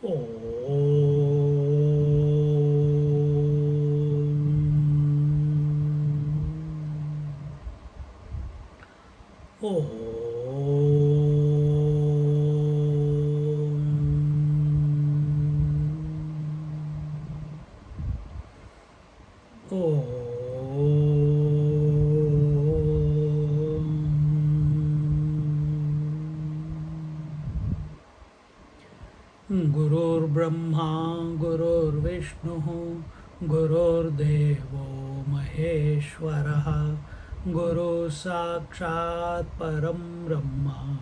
Om. Gurur Brahma, Gurur Vishnu, Gurur Devo Maheshwaraha, Guru Sakshat Param Brahma,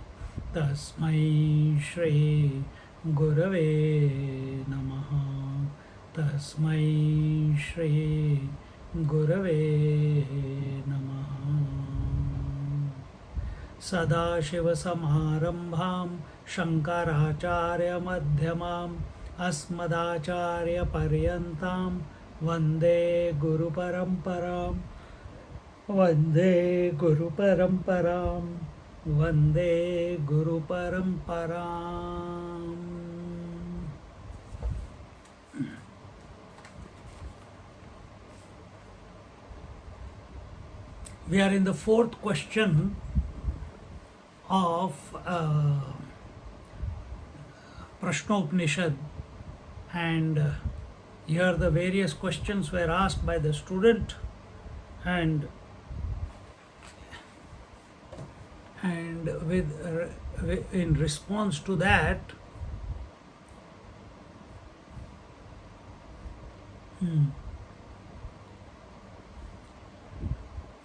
Tasmai Shri Gurave Namaha, Tasmai Shri Gurave Namaha. सदाशिवसमारम्भां शङ्कराचार्यमध्यमाम् अस्मदाचार्यपर्यन्तां वन्दे गुरुपरम्परां वन्दे गुरुपरम्परां वन्दे गुरुपरम्पराम्. We are in the fourth question of Prashnopanishad, and here the various questions were asked by the student, and with in response to that,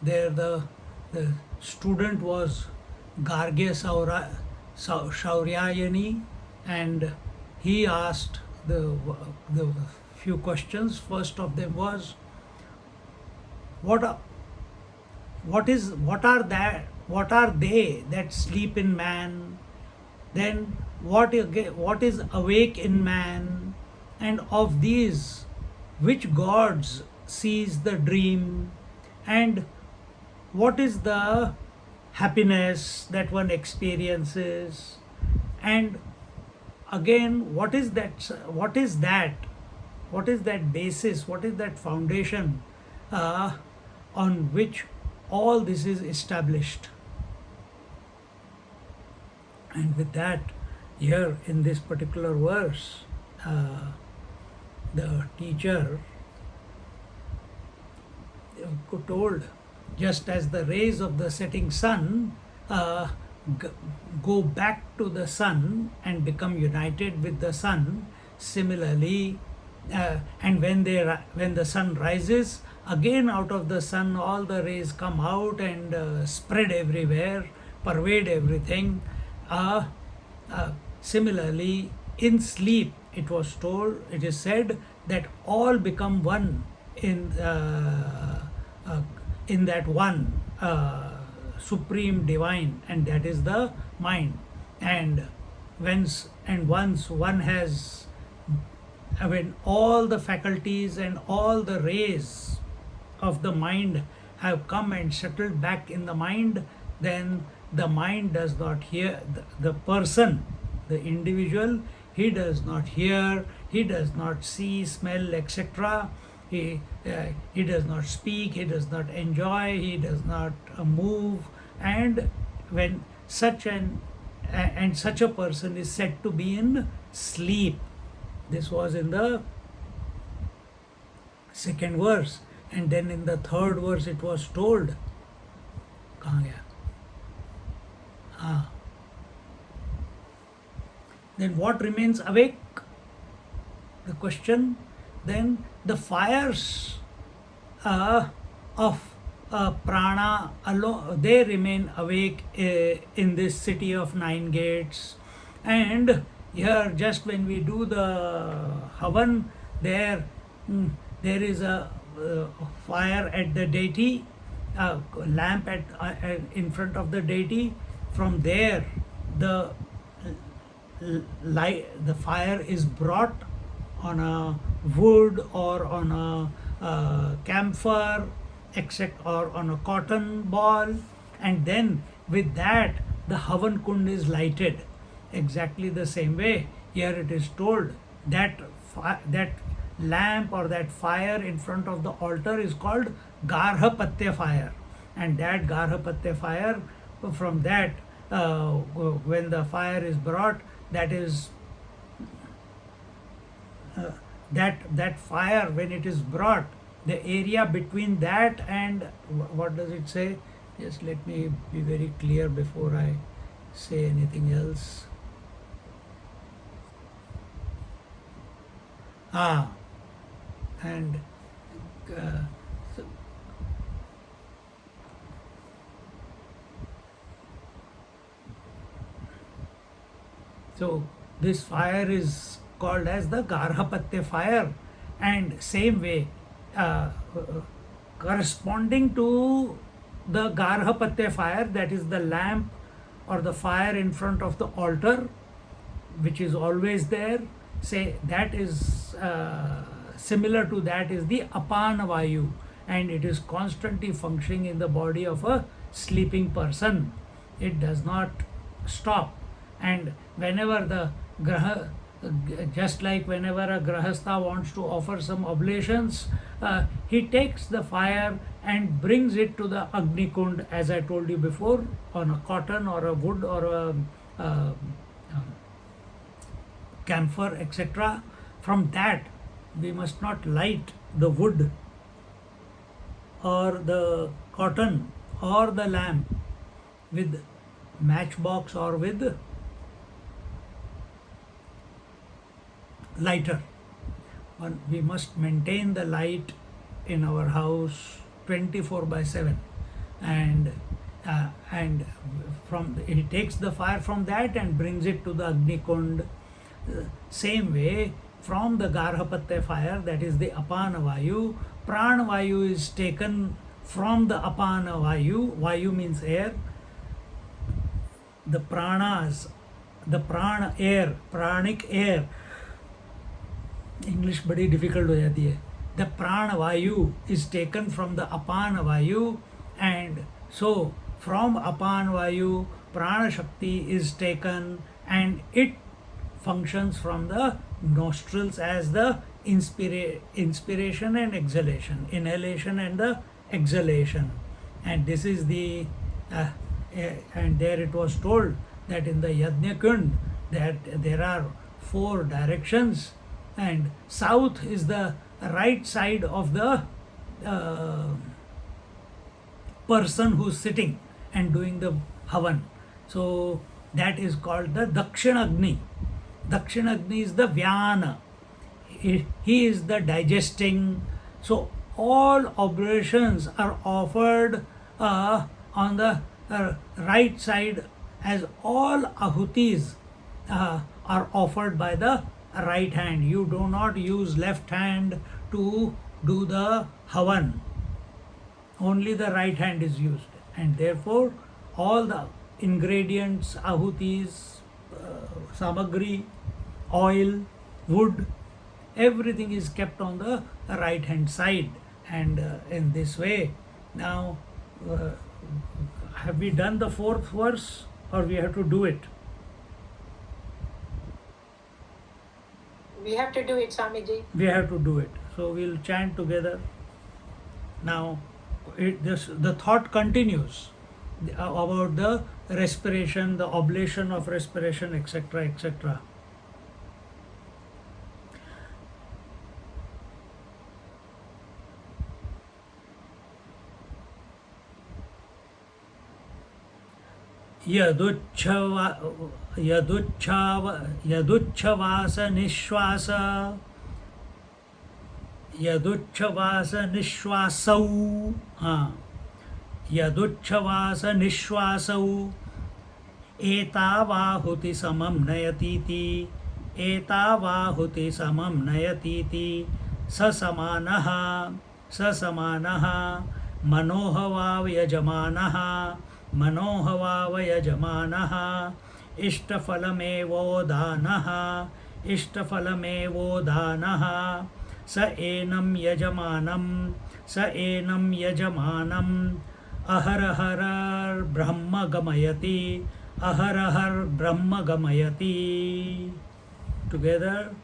there the student was Gargya Shauryayani, and he asked the few questions. First of them was, what are they that sleep in man? Then what is awake in man? And of these, which gods sees the dream? And what is the happiness that one experiences? And again, what is that basis, what is that foundation on which all this is established? And with that, here in this particular verse, the teacher told, just as the rays of the setting sun go back to the sun and become united with the sun, similarly, and when the sun rises, again out of the sun all the rays come out and spread everywhere, pervade everything. Similarly, in sleep, it is said that all become one in that one supreme divine, and that is the mind. And once one has, when all the faculties and all the rays of the mind have come and settled back in the mind, then the mind does not hear, the person, the individual, he does not hear, he does not see, smell, etc. He does not speak, he does not enjoy, he does not move. And when such a person is said to be in sleep, this was in the second verse, and then in the third verse it was told, kahan gaya? Then what remains awake? The question. Then the fires of prana alone, they remain awake in this city of 9 gates. And here, just when we do the havan, there is a fire at the deity, a lamp in front of the deity. From there, the fire is brought on a wood or on a camphor, etc., or on a cotton ball, and then with that the havan kund is lighted. Exactly the same way, Here it is told that that lamp or that fire in front of the altar is called Garhapatya fire, and that Garhapatya fire, from that, when the fire is brought, that is that fire, when it is brought, the area between that and what does it say? Just let me be very clear before I say anything else. And so, so this fire is called as the Garhapatya fire, and same way, corresponding to the Garhapatya fire, that is the lamp or the fire in front of the altar, which is always there, say that is similar to that is the Apana Vayu, and it is constantly functioning in the body of a sleeping person. It does not stop, and whenever the graha, just like whenever a grahastha wants to offer some oblations, he takes the fire and brings it to the Agni Kund, as I told you before, on a cotton or a wood or a camphor, etc. From that, we must not light the wood or the cotton or the lamp with matchbox or with lighter. We must maintain the light in our house 24/7, and from he takes the fire from that and brings it to the Agni Kund. Same way, from the Garhapatya fire, that is the Apana Vayu, Prana Vayu is taken from the Apana Vayu. Vayu means air. The pranas, the prana air, pranic air, English बड़ी difficult हो जाती है. The प्राण वायु is taken from the अपान वायु, and so from अपान वायु प्राण शक्ति is taken and it functions from the nostrils as the inspiration and exhalation, inhalation and the exhalation. And this is the and there it was told that in the Yajna Kund that there are 4 directions, and south is the right side of the person who's sitting and doing the havan. So that is called the Dakshinagni. Dakshinagni is the Vyana. He is the digesting. So all oblations are offered on the right side, as all ahutis are offered by the right hand. You do not use left hand to do the havan. Only the right hand is used, and therefore all the ingredients, ahutis, samagri, oil, wood, everything is kept on the right hand side. And in this way, now have we done the 4th verse, or we have to do it? We have to do it, Swamiji. We have to do it. So we'll chant together. Now the thought continues about the respiration, the oblation of respiration, etc., etc. यदुच्छ्वास निश्वास निश्वासौ, यदुच्छ्वास निश्वासौ एतावाहुति समं नयतीति, एतावाहुति समं नयतीति ससमानः ससमानः मनोहवाव यजमानः मनोहवाव यजमानः इष्टफलमेवोदानः इष्टफलमेवोदानः स एनं यजमानं स एनं यजमानम् अहरहर ब्रह्म गमयति अहरहर ब्रह्म गमयति. together.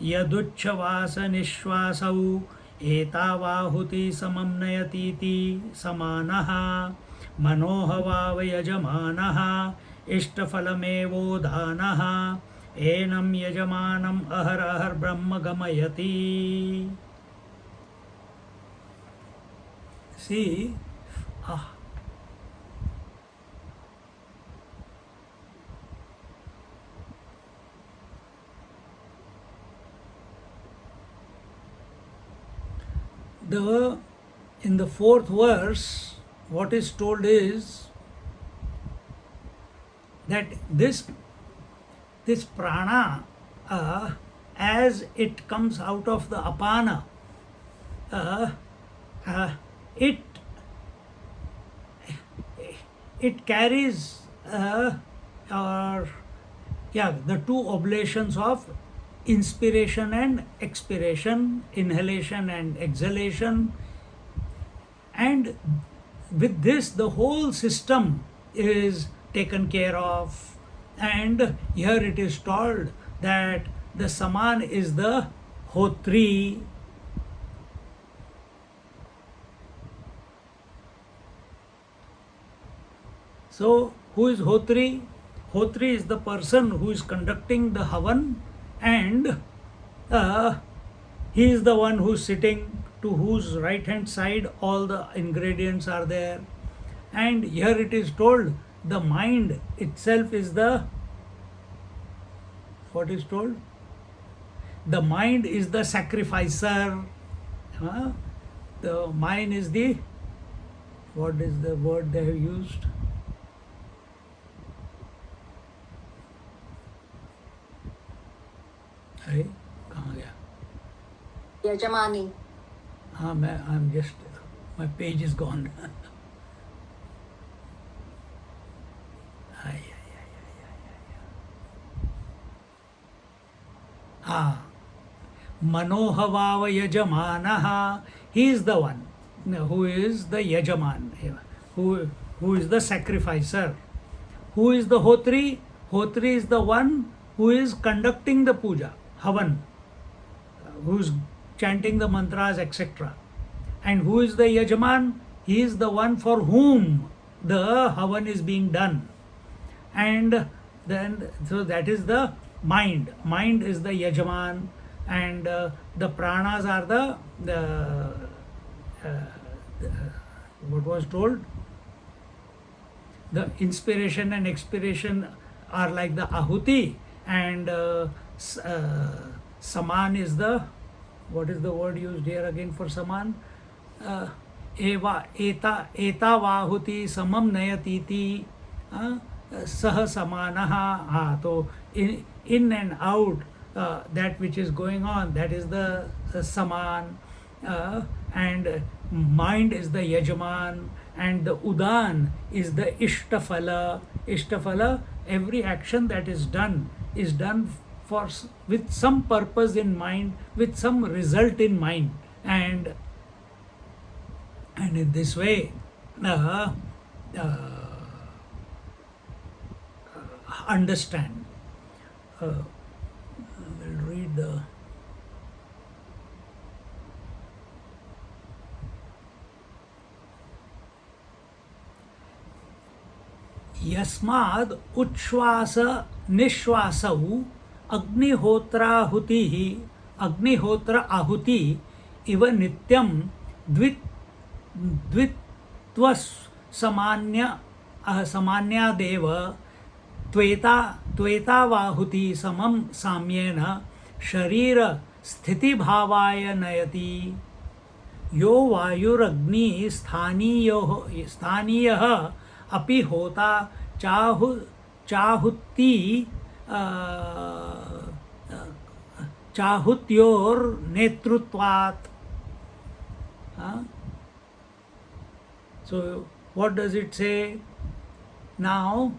Yaduchchavasa nishvasau etavahuti samam nayatiti samanaha manohavava yajamanaha ishtafalamevodhanaha enam yajamanam ahar ahar brahma gamayati. See, in the fourth verse, what is told is that this prana, as it comes out of the apana, it carries the two oblations of inspiration and expiration, inhalation and exhalation, and with this the whole system is taken care of. And here it is told that the saman is the hotri. So who is hotri? Hotri is the person who is conducting the havan, and he is the one who is sitting, to whose right hand side all the ingredients are there. And here it is told the mind itself is the, what is told? The mind is the sacrificer. The mind is the, what is the word they have used? अरे कहाँ गया? यजमानी. हाँ, I am just, my page is gone. Manohavav Yajamanaha, he is the one who is the Yajaman, who is the sacrificer. Who is the Hotri? Hotri is the one who is conducting the puja, Havan, who is chanting the mantras, etc. And who is the Yajaman? He is the one for whom the Havan is being done. And then, so that is the mind. Mind is the Yajaman, and the pranas are the what was told? The inspiration and expiration are like the ahuti, and saman is the, what is the word used here again for saman? Eta vahuti samam nayatiti sah samanaha. So in and out, that which is going on, that is the saman, and mind is the yajaman, and the udan is the ishtafala. Ishtafala, every action that is done for with some purpose in mind, with some result in mind, and in this way understand. We'll read the यस्माद् उच्छ्वास निश्वासौ अग्निहोत्राहुतिः अग्निहोत्र आहुति इव नित्यं द्वित्वसमान्यादेव त्वेतावाहुति समं साम्येन शरीर स्थितिभावाय नयति. यो वायुरग्नि स्थानीयः अपि होता चाहुति चाहुत्योर नेतृत्वात्. So what does it say? Now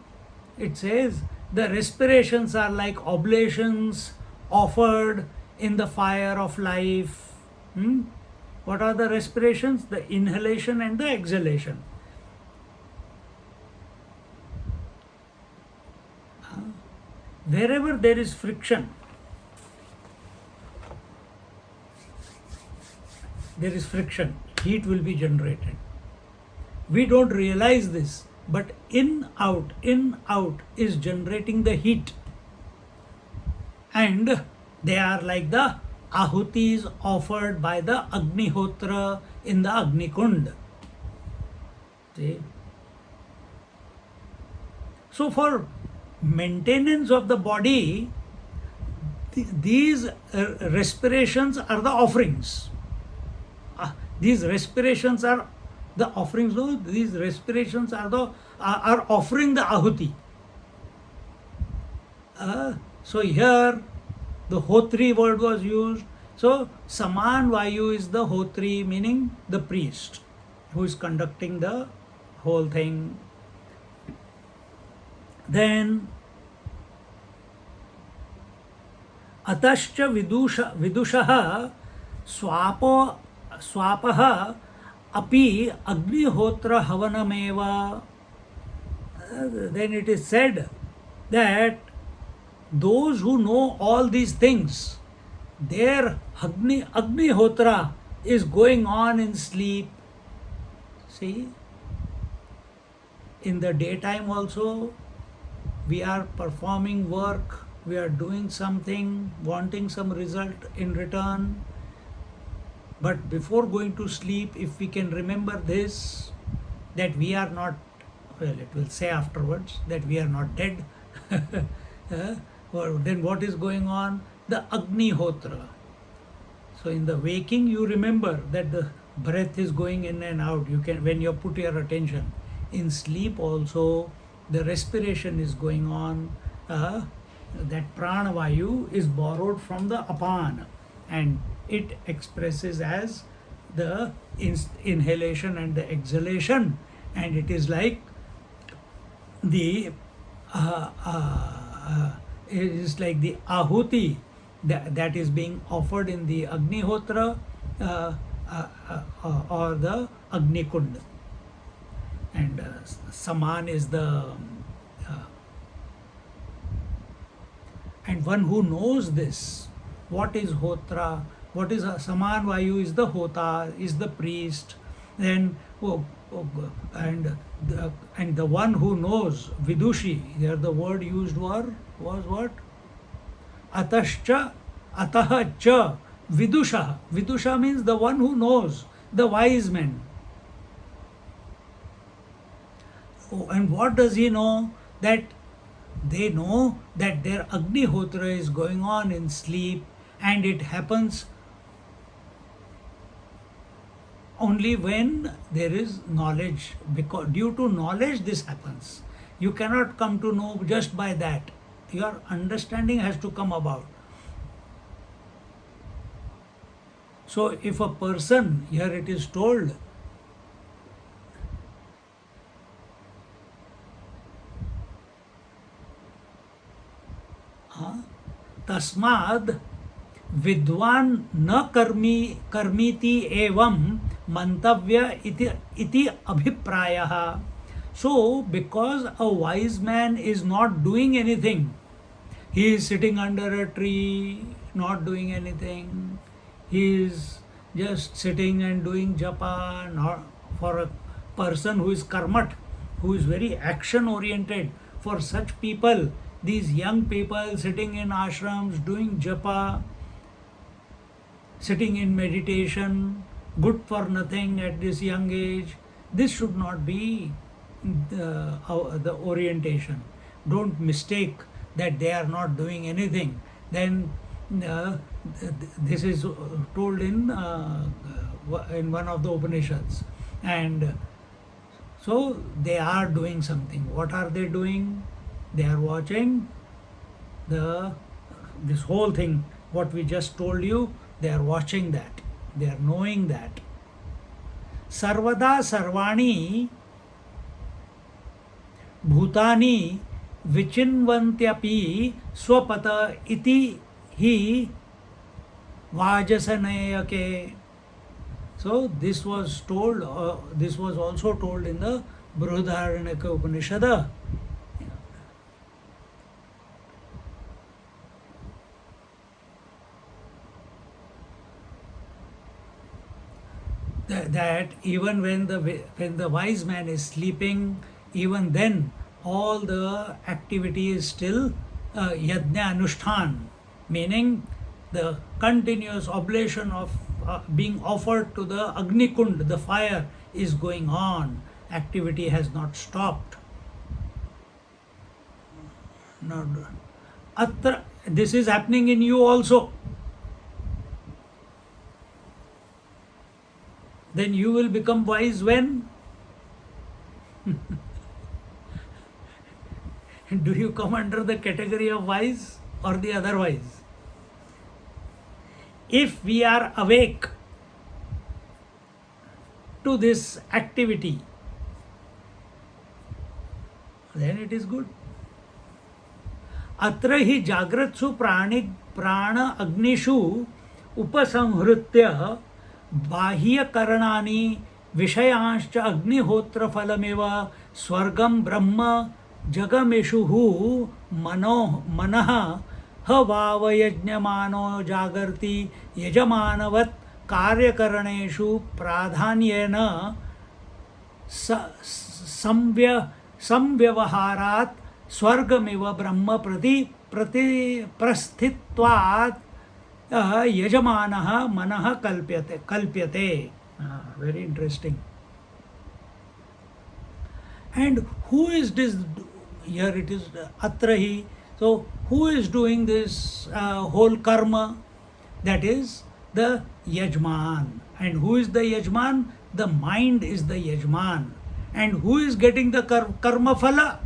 it says the respirations are like oblations offered in the fire of life. What are the respirations? The inhalation and the exhalation. Wherever there is friction, there is friction, heat will be generated. We don't realize this, but in out is generating the heat. And they are like the ahutis offered by the Agnihotra in the Agnikund. See? So for maintenance of the body, these respirations are the offerings. These respirations are the offerings. No? These respirations are offering the ahuti. So here the Hotri word was used. So Saman Vayu is the Hotri, meaning the priest who is conducting the whole thing. Then Atascha Vidushaha Swapaha Api Agnihotra Havanameva. Then it is said that those who know all these things, their Agnihotra is going on in sleep. See, in the daytime also, we are performing work, we are doing something, wanting some result in return. But before going to sleep, if we can remember this, that we are not, well, it will say afterwards that we are not dead. Then what is going on? The Agnihotra. So in the waking, you remember that the breath is going in and out. You can, when you put your attention. In sleep also, the respiration is going on. That pranavayu is borrowed from the apan, and it expresses as the inhalation and the exhalation, and it is like the it is like the ahuti that is being offered in the Agnihotra or the Agnikund. And Saman is the and one who knows this, what is Hotra, what is Saman Vayu is the Hota, is the priest. Then and the one who knows, Vidushi, here the word used was what? Atascha, Ataha cha, Vidusha. Vidusha means the one who knows, the wise man. And what does he know? That they know that their Agnihotra is going on in sleep, and it happens only when there is knowledge. Because due to knowledge this happens. You cannot come to know just by that. Your understanding has to come about. So if a person, here it is told, तस्माद् विद्वान न कर्मीति एवं मंतव्य इति अभिप्रायः. So because a wise man is not doing anything, he is sitting under a tree, not doing anything, he is just sitting and doing japa. Not for a person who is karmat, who is very action oriented, for such people, these young people sitting in ashrams doing japa, sitting in meditation, good for nothing at this young age, this should not be the orientation. Don't mistake that they are not doing anything. Then this is told in one of the Upanishads. And so they are doing something. What are they doing? They are watching this whole thing, what we just told you, they are watching that. They are knowing that. Sarvada sarvani bhutani vichinvantyapi swapata iti hi vajasanayake. So this was told, this was also told in the Brihadaranyaka Upanishad. that even when the wise man is sleeping, even then all the activity is still yajna anushtan, meaning the continuous oblation of being offered to the Agni Kund, the fire, is going on. Activity has not stopped. Not, this is happening in you also. Then you will become wise when? Do you come under the category of wise or the otherwise? If we are awake to this activity, then it is good. अत्र हि जागृत्सु प्राण अग्निषु उपसंहृत्य बाह्यकरणानि विषयांश्च अग्निहोत्रफलमेव स्वर्गं ब्रह्म जगमेषुः मनः ह वावयज्ञमानो जागर्ति यजमानवत् कार्यकरणेषु प्राधान्येन संव्यवहारात् स्वर्गमिव ब्रह्म प्रस्थित्वात् यजमानः मनः कल्प्यते. Very interesting. And who is this? Here it is atrahi. So who is doing this whole karma? That is the yajman. And who is the yajman? The mind is the yajman. And who is getting the karma phala?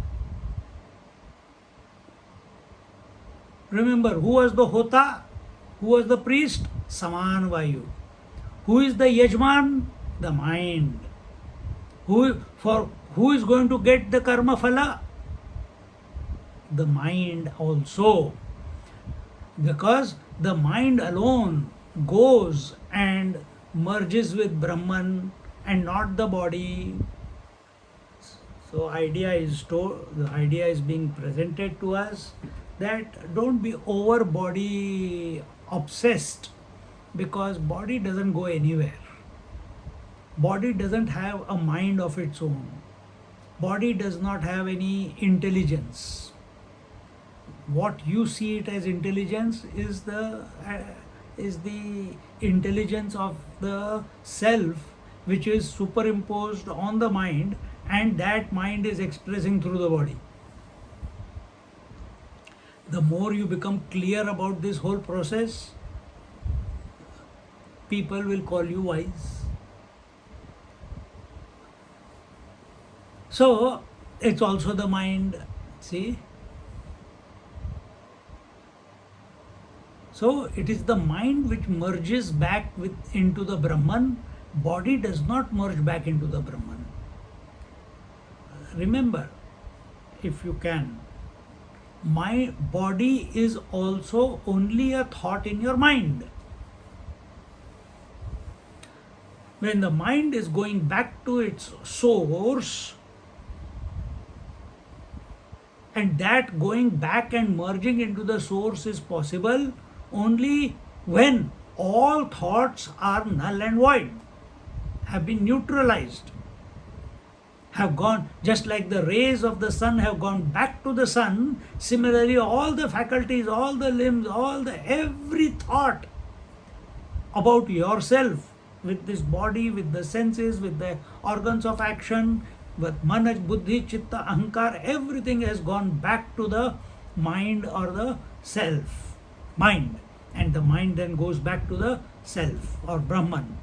Remember, who was the hota? Who was the priest? Saman Vayu. Who is the yajman? The mind. Who is going to get the karma phala? The mind also. Because the mind alone goes and merges with Brahman and not the body. So the idea is being presented to us that don't be over body obsessed, because body doesn't go anywhere. Body doesn't have a mind of its own. Body does not have any intelligence. What you see it as intelligence is the intelligence of the self, which is superimposed on the mind, and that mind is expressing through the body. The more you become clear about this whole process, people will call you wise. So it's also the mind, see? So it is the mind which merges back into the Brahman. Body does not merge back into the Brahman. Remember, if you can, my body is also only a thought in your mind. When the mind is going back to its source, and that going back and merging into the source is possible only when all thoughts are null and void, have been neutralized, have gone, just like the rays of the sun have gone back to the sun. Similarly, all the faculties, all the limbs, every thought about yourself, with this body, with the senses, with the organs of action, with manaj, buddhi, chitta, ahankar, everything has gone back to the mind or the self, mind, and the mind then goes back to the self or Brahman.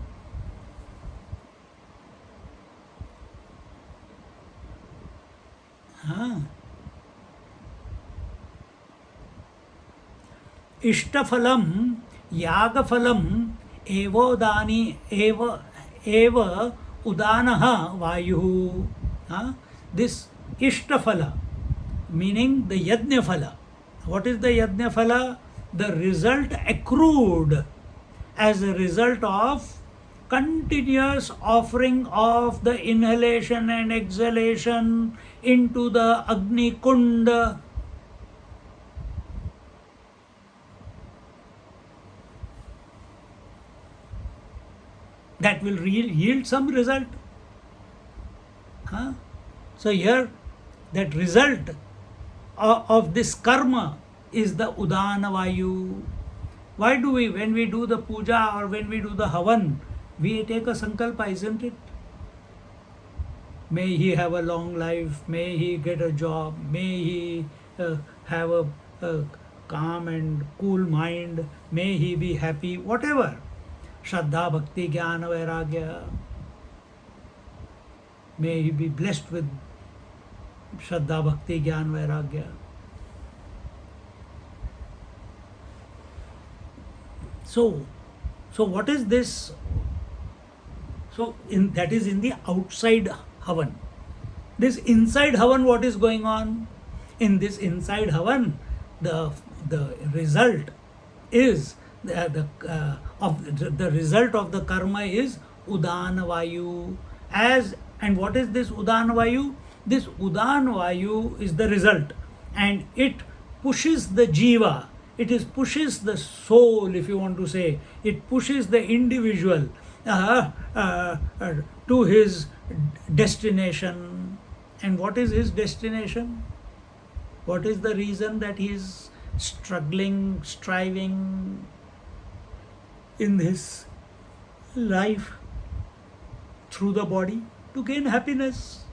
इष्टफलम यागफलम एवोदानी एव उदानः वायुः. This ishtafala, meaning the yajna phala. What is the yajna phala? The result accrued as a result of continuous offering of the inhalation and exhalation into the Agni Kunda. that will yield some result. Huh? So here, that result of this karma is the Udana Vayu. Why do we, when we do the puja or when we do the havan, we take a sankalpa, isn't it? May he have a long life, may he get a job, may he have a calm and cool mind, may he be happy, whatever. Shraddha, Bhakti, Jnana, Vairagya. May he be blessed with Shraddha, Bhakti, Jnana, Vairagya. So what is this? So that is in the outside havan. This inside havan, what is going on? In this inside havan, the result is the result of the karma is Udana Vayu. And what is this Udana Vayu? This Udana Vayu is the result, and it pushes the jiva. It pushes the soul, if you want to say. It pushes the individual to his destination. And what is his destination? What is the reason that he is struggling, striving in his life through the body? To gain happiness,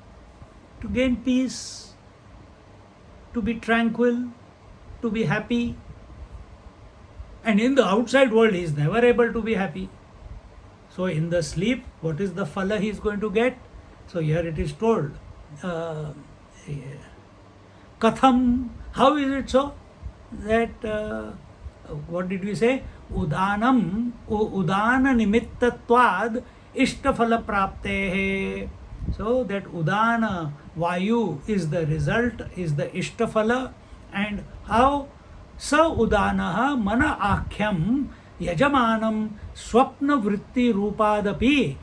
to gain peace, to be tranquil, to be happy. And in the outside world, he is never able to be happy. So in the sleep, what is the phala he is going to get? So here it is told, Katham, how is it so? That, what did we say? Udana nimittatvad ishtaphala praptehe. So that Udana Vayu is the result, is the ishtaphala. And how? Sa Udanaha mana akhyam yajamanam swapna vritti rupadapi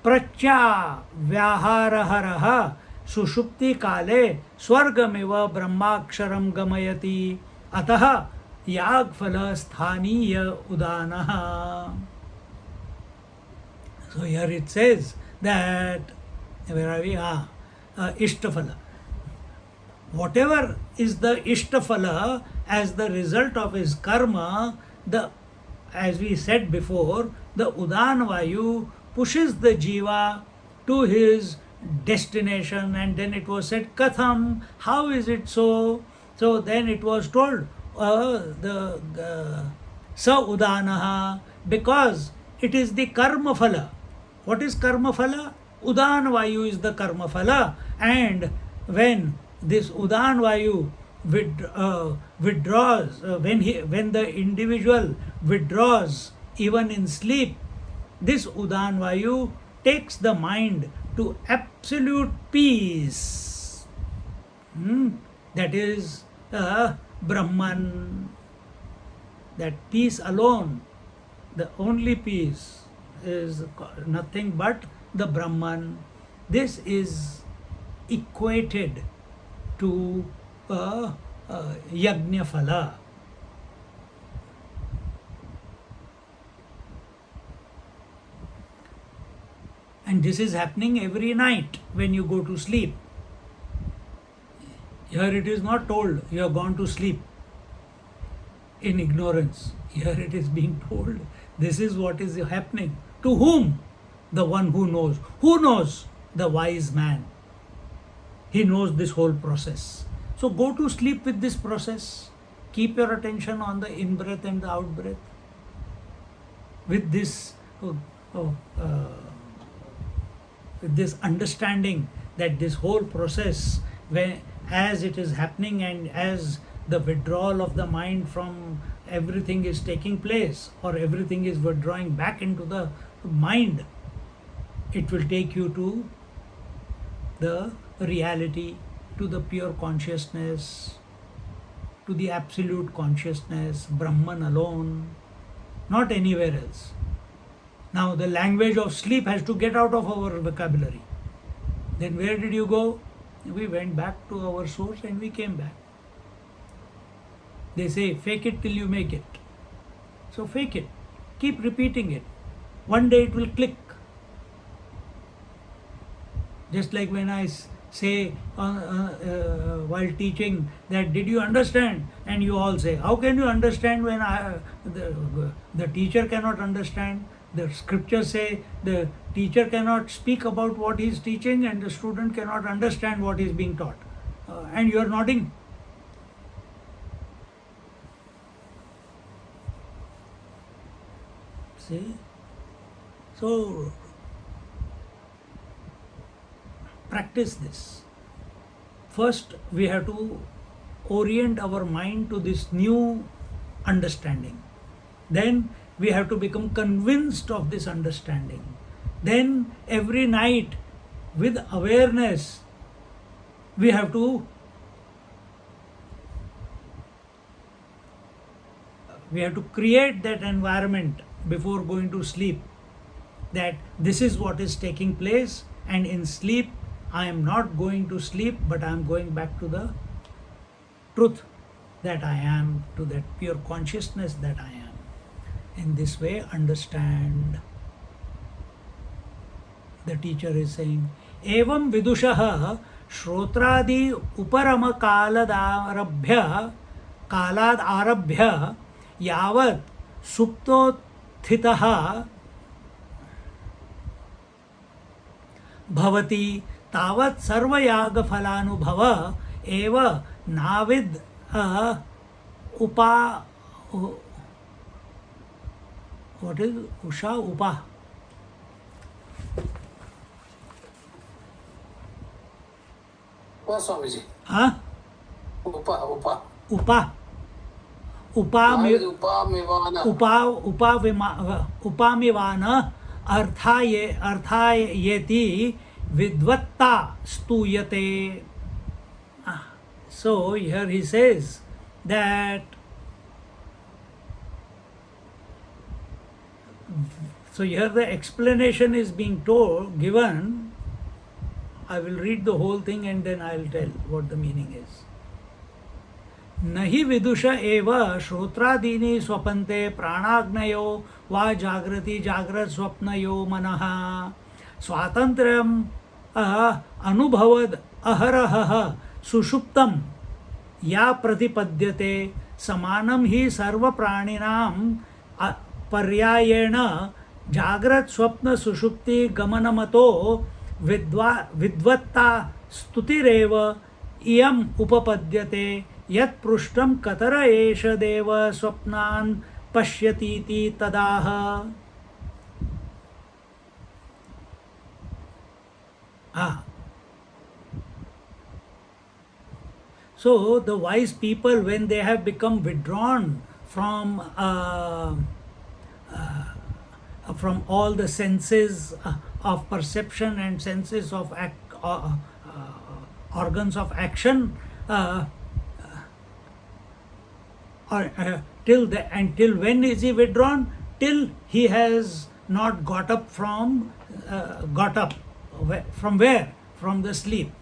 prachya vyaharaharaha sushupti kale swargamiva brahmaksharam gamayati ataha yagphala sthaniya udanaha. So here it says that, where are we? Ishtaphala. Whatever is the Ishtaphala as the result of his karma, as we said before, the Udana Vayu pushes the jiva to his destination. And then it was said, Katham, how is it so? So then it was told, the Sa Udanaha, because it is the karma phala. What is karma phala? Udana Vayu is the karma phala. And when this Udana Vayu withdraws, when the individual withdraws even in sleep, this Udana Vayu takes the mind to absolute peace. That is Brahman. That peace alone, the only peace, is nothing but the Brahman. This is equated to Yajna Phala. And this is happening every night when you go to sleep. Here it is not told you have gone to sleep in ignorance. Here it is being told this is what is happening. To whom? The one who knows. Who knows? The wise man. He knows this whole process. So go to sleep with this process. Keep your attention on the in-breath and the out-breath. With this understanding that this whole process, as it is happening and as the withdrawal of the mind from everything is taking place, or everything is withdrawing back into the mind, it will take you to the reality, to the pure consciousness, to the absolute consciousness, Brahman alone, not anywhere else. Now the language of sleep has to get out of our vocabulary. Then where did you go? We went back to our source and we came back. They say, fake it till you make it. So fake it. Keep repeating it. one day it will click. Just like when I say while teaching that, did you understand? And you all say, how can you understand when the teacher cannot understand? The scriptures say the teacher cannot speak about what he is teaching and the student cannot understand what is being taught. And you are nodding. See? So, practice this. First, we have to orient our mind to this new understanding. Then, we have to become convinced of this understanding. Then, every night, with awareness, we have to create that environment before going to sleep, that this is what is taking place, and in sleep I am not going to sleep, but I am going back to the truth that I am, to that pure consciousness that I am. In this way, understand. The teacher is saying, evam vidushah shrotradi uparama kalad arabhya yavat suptothitah bhavati tavat sarvayaga phalanubhava eva navid upa what is usha upa Swamiji. huh Upa. upa Upamivana. upamivana arthayeti vidvatta stuyate. So here he says that, so here the explanation is being given. I will read the whole thing and then I will tell what the meaning is. Nahi vidusha eva shrotraadini swapante pranagnyo va jagrati jagrat swapnayo manaha swatantrayam anubhavad aharahah sushuptam ya pratipadyate samanam hi sarva praninam paryayena jagrat swapna sushupti gamanamato vidvatta stutireva iyam upapadyate yat prushtam katara esha deva swapnan pashyatiti tadaha. So the wise people, when they have become withdrawn from all the senses of perception and senses of organs of action, till when is he withdrawn? Till he has not got up from where? From the sleep.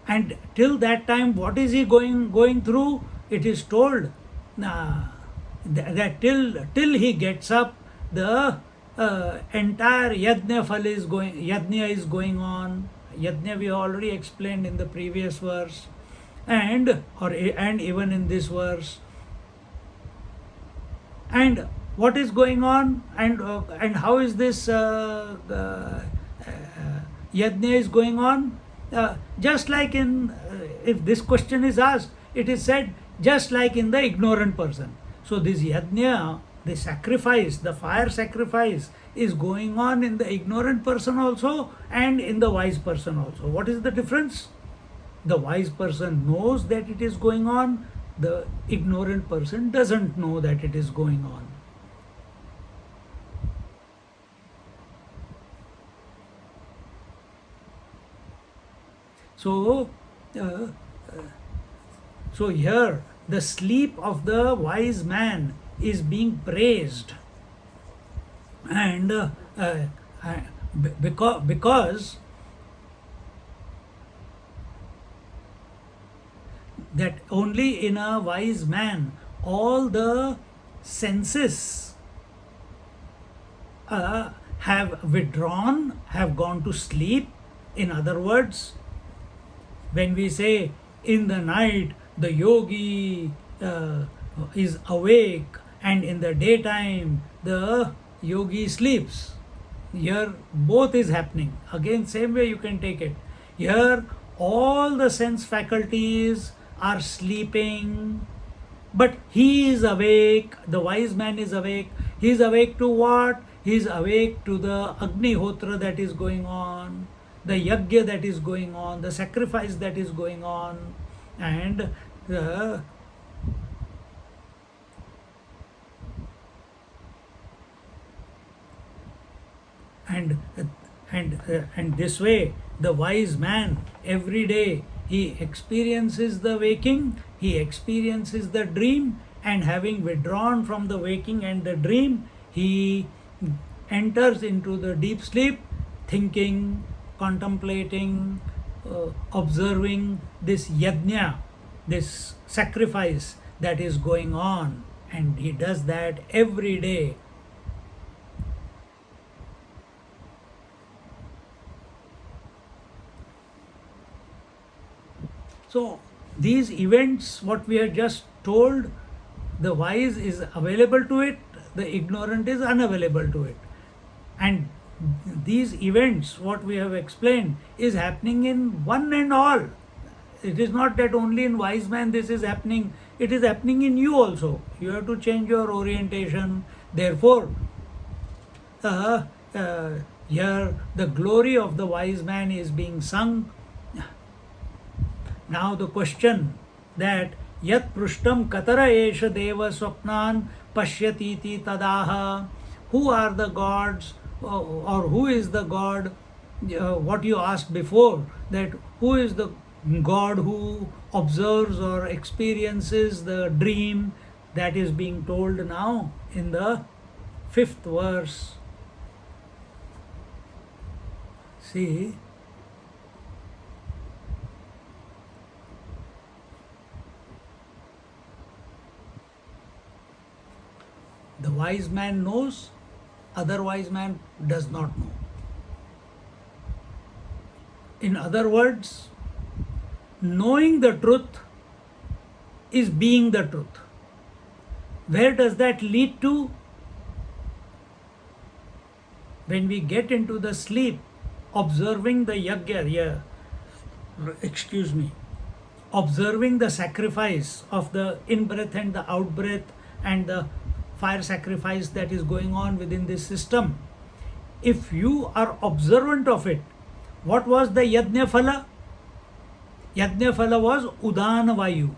And till that time, what is he going through? It is told that till he gets up, the entire yajna is going on. Yajna we already explained in the previous verse, and even in this verse. And what is going on, and how is this yajna is going on? Just like if this question is asked, it is said, just like in the ignorant person. So this yajna, the sacrifice, the fire sacrifice, is going on in the ignorant person also and in the wise person also. What is the difference? The wise person knows that it is going on, the ignorant person doesn't know that it is going on. So here the sleep of the wise man is being praised, and because that only in a wise man all the senses have withdrawn, have gone to sleep. In other words, when we say in the night the yogi is awake and in the daytime the yogi sleeps, here both is happening. Again, same way you can take it. Here all the sense faculties are sleeping, but he is awake. The wise man is awake. He is awake to what? He is awake to the Agnihotra that is going on, the yajna that is going on, the sacrifice that is going on, and the and this way the wise man every day he experiences the waking, he experiences the dream, and having withdrawn from the waking and the dream, he enters into the deep sleep, thinking, contemplating, observing this yajna, this sacrifice that is going on, and he does that every day. So these events, what we have just told, the wise is available to it, the ignorant is unavailable to it. And these events, what we have explained, is happening in one and all. It is not that only in wise man this is happening, it is happening in you also. You have to change your orientation. Therefore, here the glory of the wise man is being sung. Now the question that yat prushtam katara esha deva swapnan pashyatiti tadaha, who are the gods or who is the god, what you asked before, that who is the god who observes or experiences the dream, that is being told now in the 5th verse. See, the wise man knows, other wise man does not know. In other words, knowing the truth is being the truth. Where does that lead to? When we get into the sleep, observing the yajna, observing the sacrifice of the in-breath and the out-breath and the fire sacrifice that is going on within this system. If you are observant of it, what was the yajna phala? Yajna phala was udana vayu.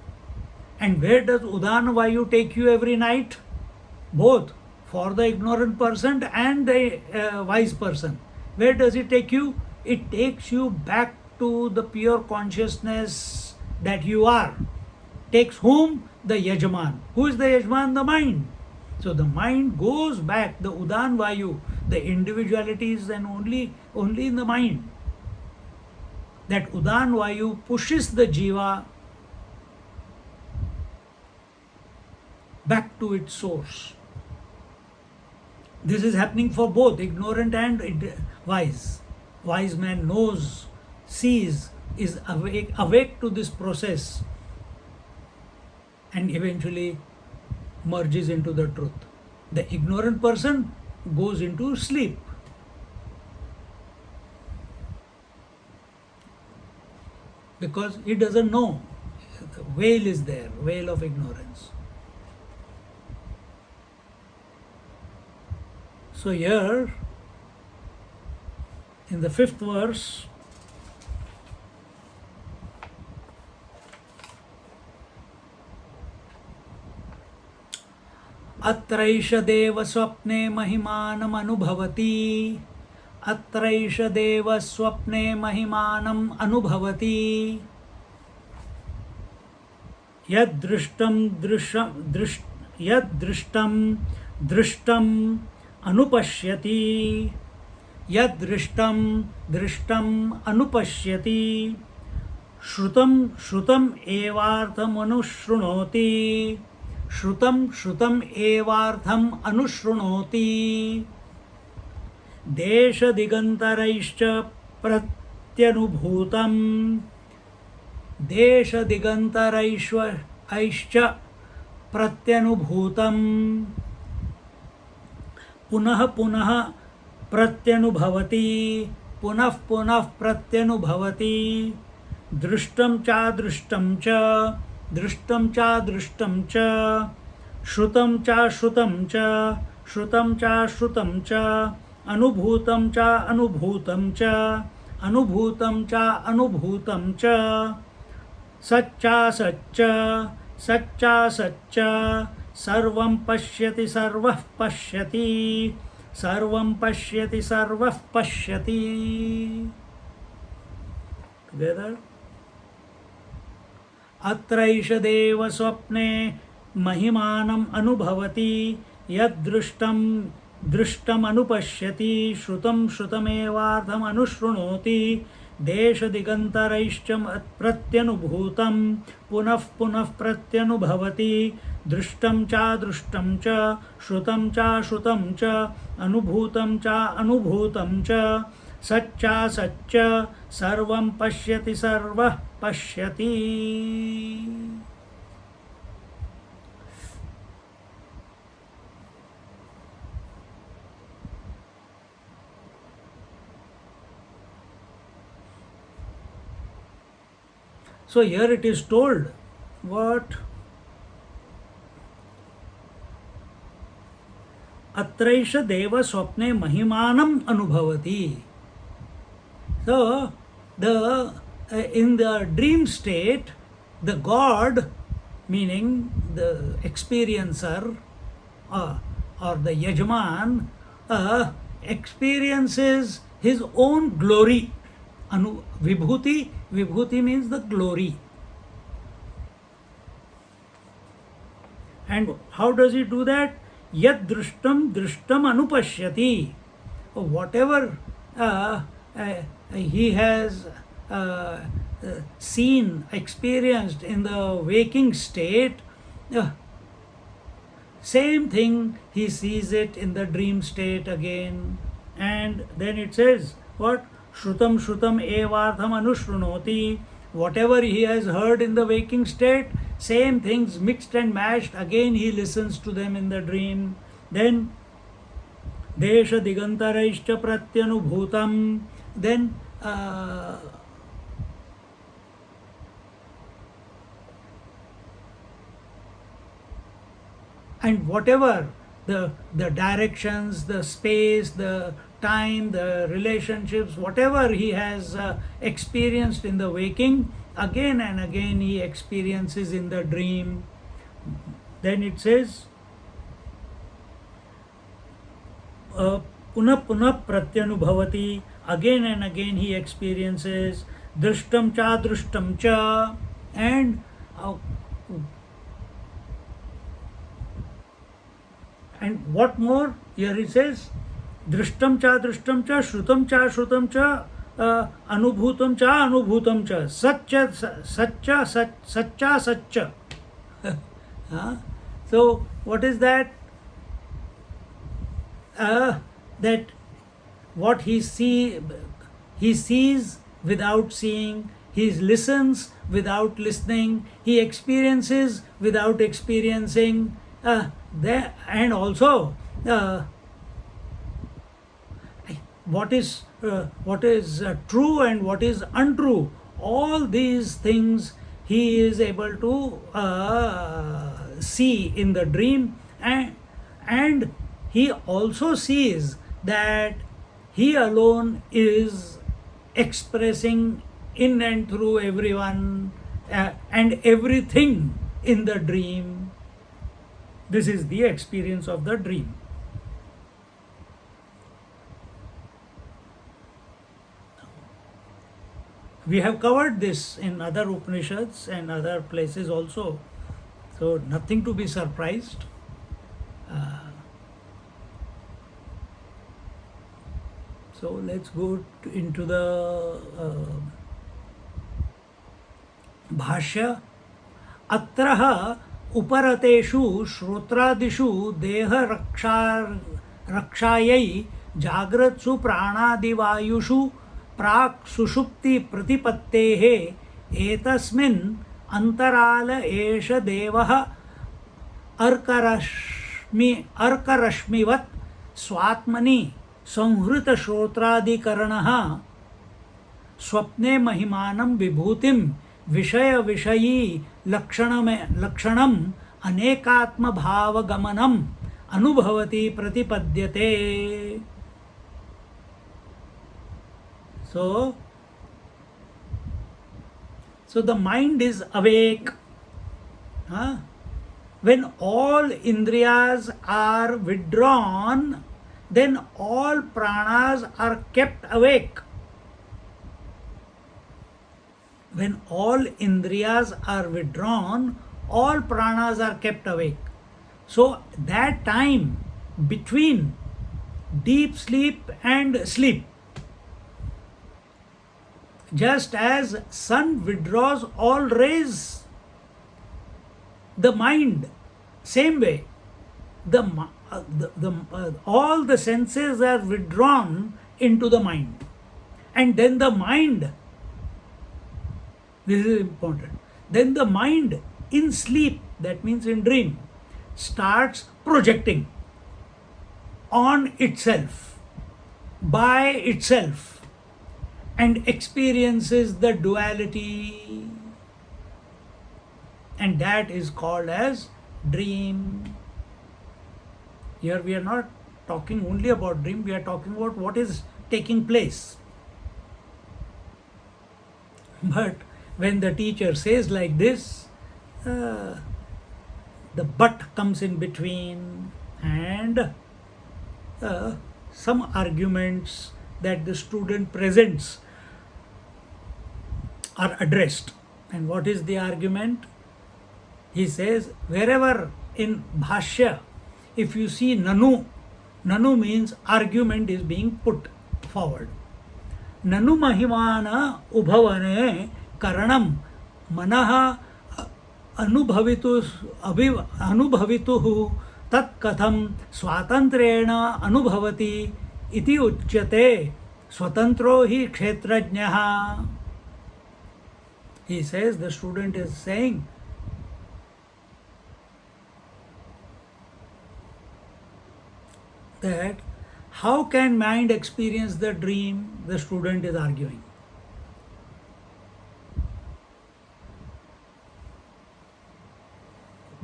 And where does udana vayu take you every night? Both for the ignorant person and the wise person. Where does it take you? It takes you back to the pure consciousness that you are. Takes whom? The Yajman. Who is the Yajman? The mind. So the mind goes back, the Udan Vayu, the individuality is then only in the mind. That Udan Vayu pushes the Jiva back to its source. This is happening for both ignorant and wise. Wise man knows, sees, is awake to this process, and eventually merges into the truth. The ignorant person goes into sleep. Because he doesn't know. The veil is there, veil of ignorance. So here, in the 5th verse, अत्रैष देव स्वप्ने महिमानम् अनुभवति, अत्रैष देव स्वप्ने महिमानम् अनुभवति, यद्दृष्टं दृष्टम् अनुपश्यति, यद्दृष्टं दृष्टम् अनुपश्यति, श्रुतम् एवार्थम् अनुशृणोति, श्रुतम् एवार्थम् अनुशृणोति. देशदिगन्तरैश्च प्रत्यनुभूतं देशदिगन्तरैश्च प्रत्यनुभूतं पुनः पुनः प्रत्यनुभवति पुनः पुनः प्रत्यनुभवति दृष्टं चादृष्टं च दृष्टं चादृष्टं च श्रुतं चाश्रुतं च श्रुतं चाश्रुतं च अनुभूतं चानुभूतं च अनुभूतं चानुभूतं च सच्चासच्च सच्चासच्च सर्वं पश्यति सर्वः पश्यति सर्वं पश्यति सर्वः पश्यति. Together. अत्रैष देव स्वप्ने महिमानम् अनुभवति यद्दृष्टं दृष्टम् अनुपश्यति श्रुतं श्रुतमेवार्थम् अनुशृणोति देशदिगन्तरैश्च प्रत्यनुभूतं पुनः पुनः प्रत्यनुभवति दृष्टं चादृष्टं च श्रुतं चाश्रुतं च अनुभूतं चानुभूतं च सच्चासच्च सर्वं पश्यति सर्वः पश्यति. So here it is told what अत्रैष देव स्वप्ने महिमानम अनुभवति. So the in the dream state the God, meaning the experiencer or the Yajman, experiences his own glory. Vibhuti, Vibhuti means the glory. And how does he do that? Yad drishtam drishtam anupashyati. Whatever he has seen, experienced in the waking state, same thing he sees it in the dream state again. And then it says, what? Shrutam Shrutam evartham anushrunoti. Whatever he has heard in the waking state, same things mixed and mashed, again he listens to them in the dream. Then Desha Digantaraishcha Pratyanubhutam. Then and whatever the directions, the space, the time, the relationships, whatever he has experienced in the waking, again and again he experiences in the dream. Then it says, Punah Punah Pratyanubhavati, again and again he experiences Drishtam Cha Drishtam Cha, and what more? Here he says, Drishtam cha drishtam cha shrutam cha anubhutam cha anubhutam cha satcha satcha. So what is that? That what he sees without seeing, he listens without listening, he experiences without experiencing, and also what is true and what is untrue, all these things he is able to see in the dream, and he also sees that he alone is expressing in and through everyone and everything in the dream. This is the experience of the dream. We have covered this in other Upanishads and other places also, so nothing to be surprised. So let's go into the Bhashya. Atraha uparateshu shrotraadishu deha rakshayai जाग्रत्सु प्राणादिवायुषु प्राक् सुषुप्ति प्रतिपत्तेः एतस्मिन् अंतराल एष देवः अर्करश्मिवत् स्वात्मनि संहृतश्रोत्रादिकरणः स्वप्ने महिमानं विभूतिं विषय विषयी लक्षणम् अनेकात्मभावगमनम् अनुभवति प्रतिपद्यते. So the mind is awake. When all indriyas are withdrawn, then all pranas are kept awake. When all indriyas are withdrawn, all pranas are kept awake. So that time between deep sleep and sleep, just as sun withdraws all rays, the mind, same way, all the senses are withdrawn into the mind, and then the mind, this is important, then the mind in sleep, that means in dream, starts projecting on itself, by itself, and experiences the duality, and that is called as dream. Here we are not talking only about dream, we are talking about what is taking place. But when the teacher says like this, the but comes in between, and some arguments that the student presents are addressed. And what is the argument? He says, wherever in Bhashya, if you see Nanu, Nanu means argument is being put forward. Nanu mahimana ubhavane karanam manaha अनुभवितुः तत् कथं स्वातंत्र्येण अनुभवति इति उच्यते स्वतंत्रो हि क्षेत्रज्ञः. He says, the student is saying that how can mind experience the dream? The student is arguing.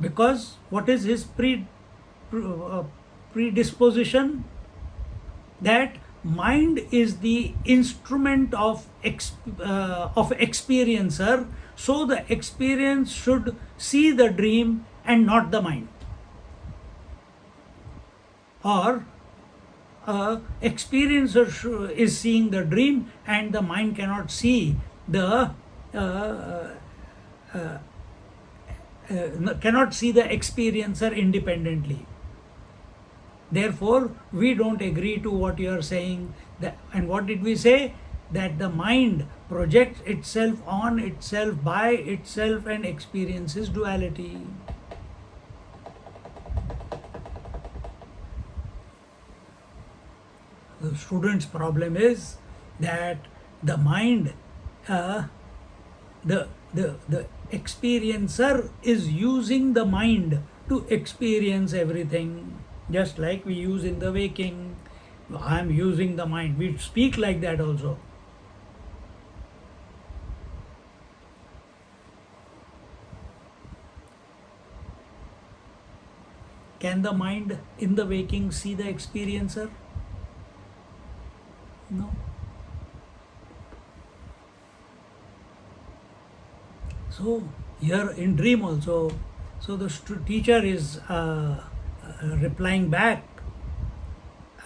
Because what is his predisposition? That mind is the instrument of experiencer, so the experience should see the dream and not the mind. Or experiencer is seeing the dream and the mind cannot see the experiencer independently. Therefore, we don't agree to what you are saying. And what did we say? That the mind projects itself on itself, by itself, and experiences duality. The student's problem is that the mind, the experiencer is using the mind to experience everything, just like we use in the waking. I am using the mind. We speak like that also. Can the mind in the waking see the experiencer? No. So here in dream also, so the teacher is replying back,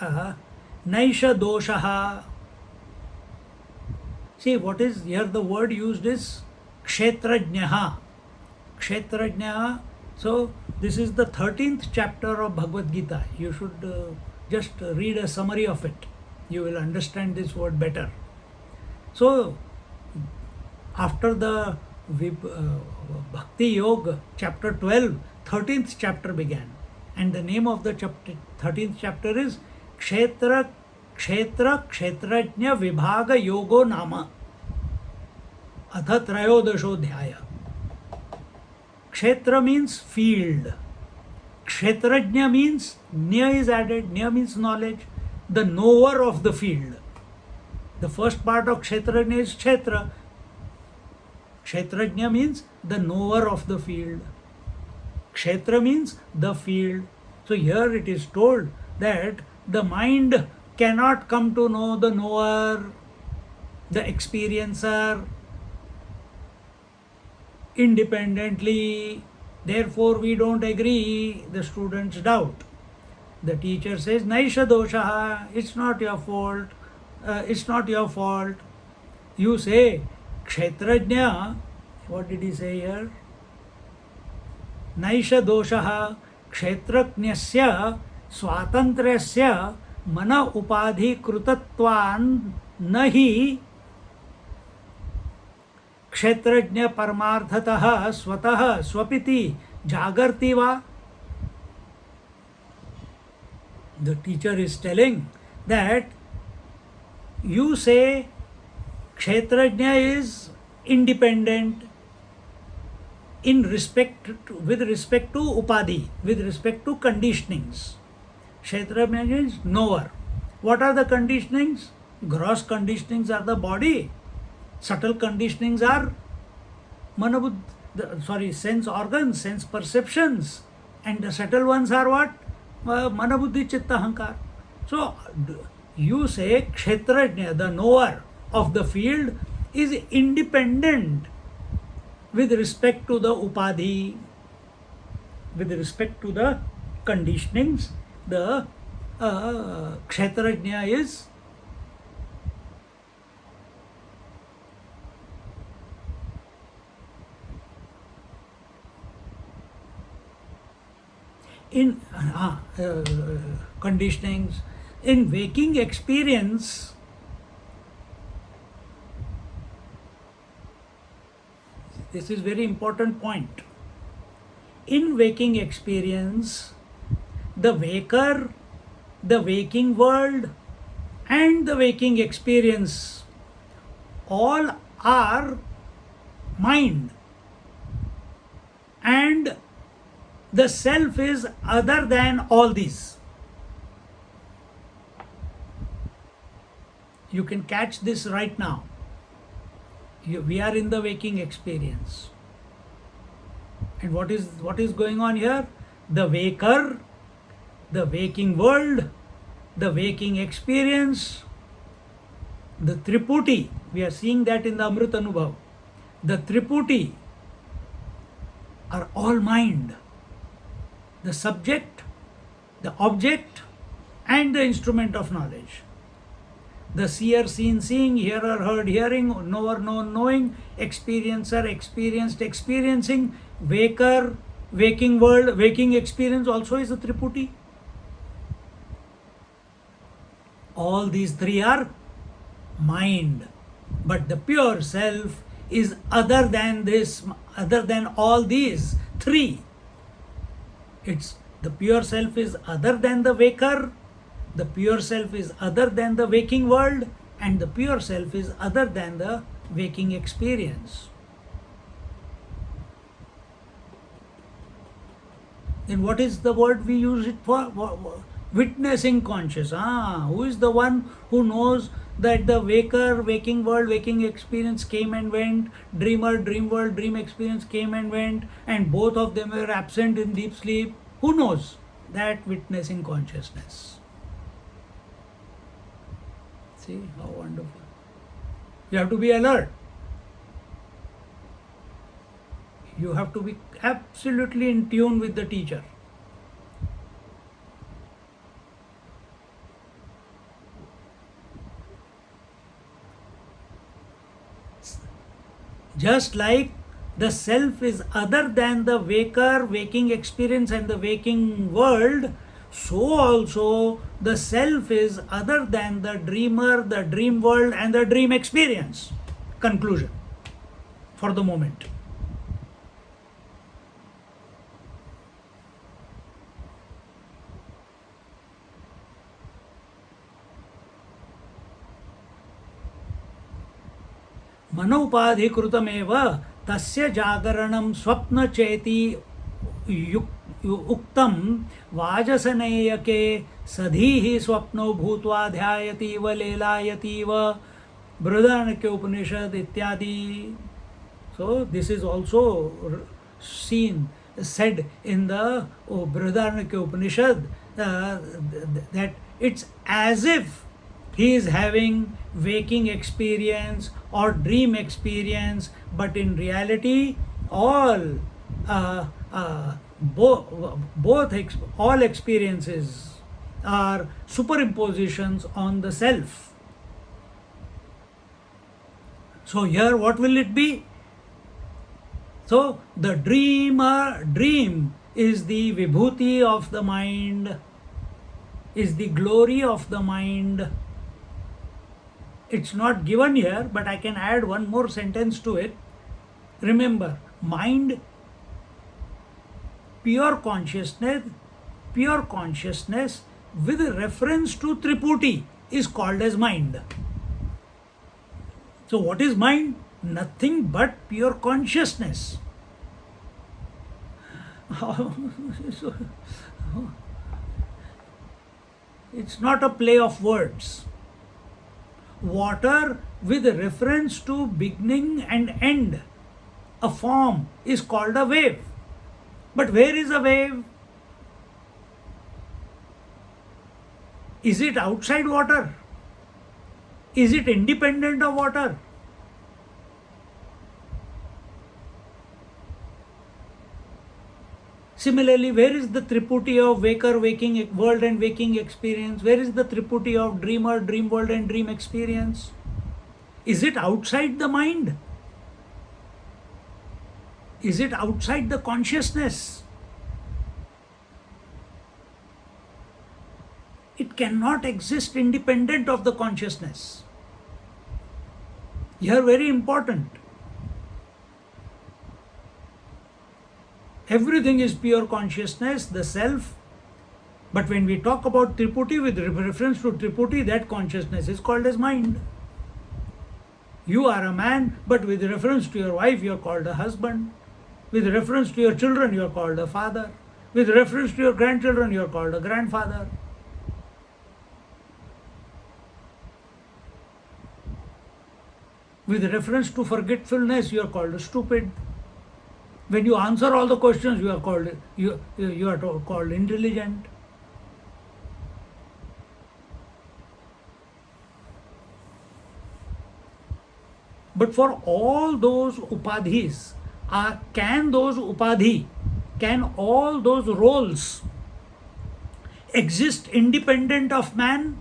Naisha doshaha. See, what is here the word used is kshetrajnaha. Kshetrajnaha. So this is the 13th chapter of Bhagavad Gita. You should just read a summary of it. You will understand this word better. So after the Bhakti Yoga chapter 12, 13th chapter began, and the name of the chapter 13th chapter is Kshetra क्षेत्र क्षेत्रज्ञ विभाग योगो नाम अथ त्रयोदशोऽध्याय. Kshetra means field. Kshetrajna means Nya is added. Nya means knowledge. The knower of the field. The first part of Kshetrajna is Kshetra. Kshetrajna means the knower of the field. Kshetra means the field. So here it is told that the mind cannot come to know the knower, the experiencer, independently. Therefore, we don't agree. The students doubt. The teacher says, Naisha dosha, it's not your fault. It's not your fault. You say, Kshetrajna, what did he say here? Naisha dosha, Kshetrajnasya, Swatantrasya, Mana upadhi krutatvan, nahi क्षेत्रज्ञ परमार्थतः स्वतः स्वपिति जागर्ति वा. The teacher is telling that you say kshetrajna is independent in with respect to upadhi, with respect to conditionings. Kshetrajna is knower. What are the conditionings? Gross conditionings are the body. Subtle conditionings are sense organs, sense perceptions, and the subtle ones are what? Manabuddhi chitta hankar. So you say kshetrajna, the knower of the field, is independent with respect to the upadhi, with respect to the conditionings. The kshetrajna is in conditionings. In waking experience, this is very important point. In waking experience, the waker, the waking world, and the waking experience all are mind, and the self is other than all these. You can catch this right now. We are in the waking experience. And what is going on here? The waker, the waking world, the waking experience, the Triputi. We are seeing that in the Amrit Anubhav. The Triputi are all mind. The subject, the object, and the instrument of knowledge. The seer seen seeing, hearer heard hearing, knower known knowing, experiencer experienced experiencing, waker, waking world, waking experience also is a Triputi. All these three are mind. But the pure self is other than this, other than all these three. It's the pure self is other than the waker, the pure self is other than the waking world, and the pure self is other than the waking experience. Then what is the word we use it for? Witnessing conscious. Who is the one who knows that the waker, waking world, waking experience came and went, dreamer, dream world, dream experience came and went, and both of them were absent in deep sleep? Who knows? That witnessing consciousness. See how wonderful. You have to be alert. You have to be absolutely in tune with the teacher. Just like the self is other than the waker, waking experience, and the waking world, so also the self is other than the dreamer, the dream world, and the dream experience. Conclusion for the moment. मनोपाधिकृतमेव तस्य जागरणं स्वप्नचेति उक्तं वाजसनेयके सधीः स्वप्नो भूत्वा ध्यायतीव लेलायतीव बृहदारण्यके उपनिषद इत्यादि. So this is also seen, said in the Prashnopanishad Upanishad that it's as if he is having waking experience or dream experience, but in reality all all experiences are superimpositions on the self. So here what will it be? So the dream is the vibhuti of the mind, is the glory of the mind. It's not given here, but I can add one more sentence to it. Remember, mind, pure consciousness with reference to Triputi is called as mind. So what is mind? Nothing but pure consciousness. It's not a play of words. Water with reference to beginning and end, a form, is called a wave. But where is a wave? Is it outside water? Is it independent of water? Similarly, where is the Triputi of waker, waking world and waking experience? Where is the Triputi of dreamer, dream world and dream experience? Is it outside the mind? Is it outside the consciousness? It cannot exist independent of the consciousness. Here, very important. Everything is pure consciousness, the self. But when we talk about Triputi with reference to Triputi, that consciousness is called as mind. You are a man, but with reference to your wife, you are called a husband. With reference to your children, you are called a father. With reference to your grandchildren, you are called a grandfather. With reference to forgetfulness, you are called a stupid. When you answer all the questions, you are called intelligent. But for all those upadhis, can all those roles exist independent of man?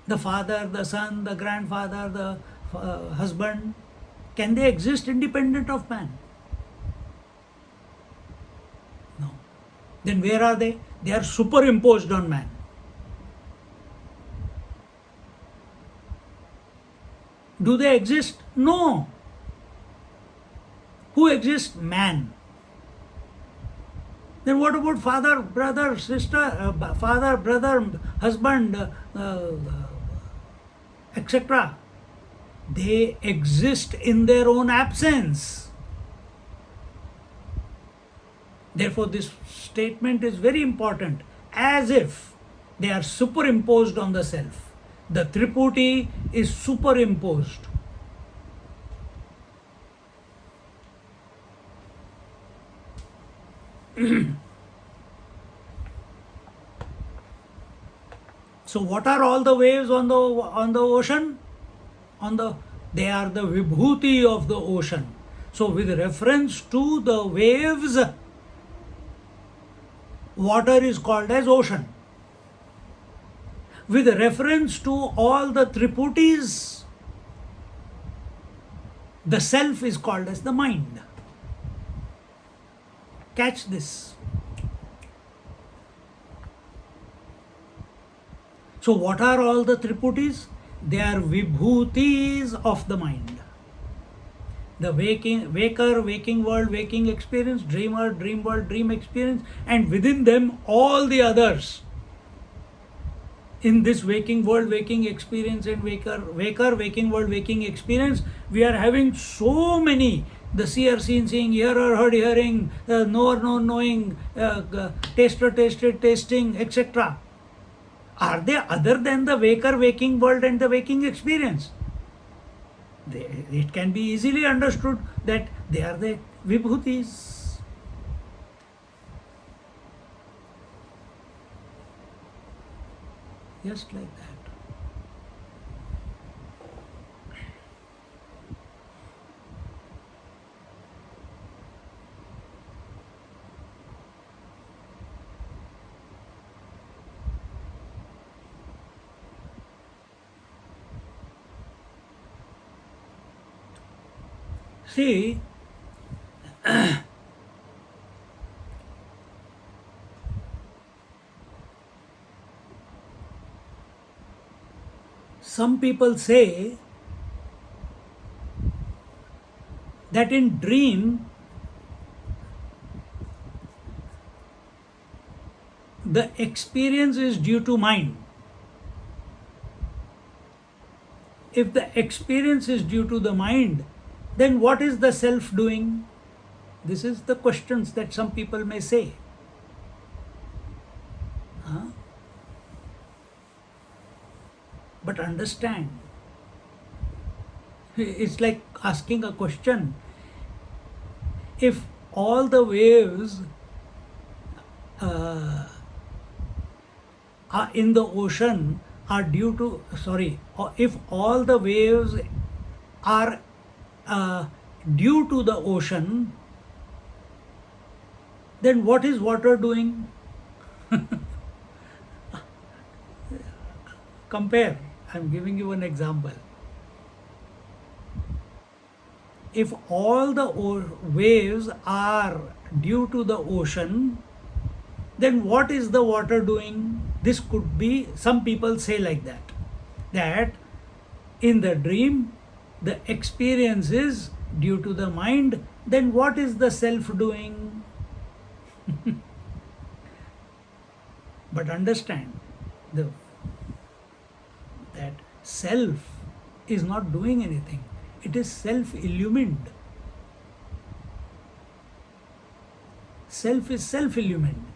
The father, the son, the grandfather, the husband, can they exist independent of man? No. Then where are they? They are superimposed on man. Do they exist? No. Who exists? Man. Then what about father, brother, sister, father, brother, husband, etc.? They exist in their own absence. Therefore, this statement is very important, as if they are superimposed on the self. The Triputi is superimposed. So what are all the waves on the ocean? They are the vibhuti of the ocean. So with reference to the waves, water is called as ocean. With reference to all the Triputis, the self is called as the mind. Catch this. So what are all the Triputis? They are vibhutis of the mind. The waker, waking world, waking experience, dreamer, dream world, dream experience, and within them all the others in this waking world, waking experience, and waking world, waking experience, we are having so many: the seer, seen, seeing, hearer, heard, hearing, knower, known, knowing, taster, tasted, tasting, etc. Are they other than the waking world and the waking experience? It can be easily understood that they are the vibhutis. Just like that. See, some people say that in dream the experience is due to mind. If the experience is due to the mind, then what is the self doing? This is the questions that some people may say. Huh? But understand, it's like asking a question. If all the waves are in the ocean are due to, if all the waves are due to the ocean, then what is water doing? Compare. I'm giving you an example. If all the waves are due to the ocean, then what is the water doing? This could be, some people say like that in the dream the experience is due to the mind, then what is the self doing? But understand, that self is not doing anything. It is self-illumined. Self is self-illumined.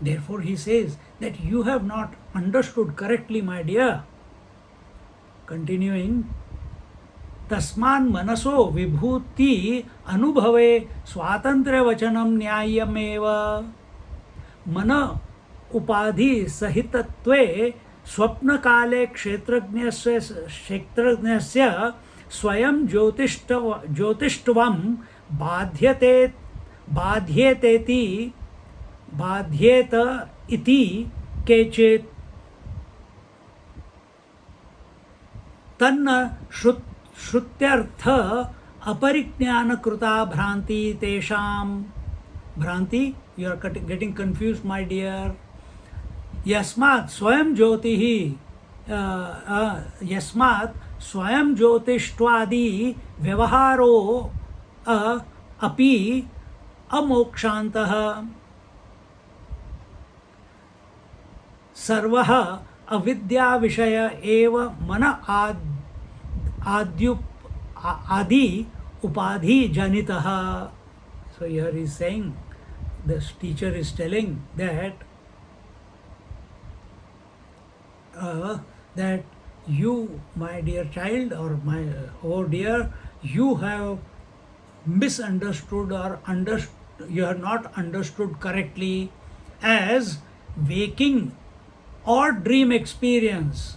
Therefore he says that you have not understood correctly, my dear. Continuing, तस्मान् मनसो विभूति अनुभवे स्वातंत्र्य वचनम न्याय्यमेव मन उपाधि सहितत्वे स्वप्न काले क्षेत्रज्ञस्य स्वयं ज्योतिष्टवं बाध्येत इति केचित् तन्न श्रुत्यर्थ अपरिज्ञान कृता भ्रांति तेषां भ्रांति. You are getting confused, my dear. यस्मात् स्वयं ज्योतिः यस्मात् स्वयं ज्योतिष्ट्वादि व्यवहारो अपि अमोक्षान्तः सर्वः अविद्या विषय एव मन आदि उपाधि जनितः. So here he is saying, this teacher is telling that that you, my dear child, or my oh dear, you have misunderstood or you have not understood correctly as waking or dream experience.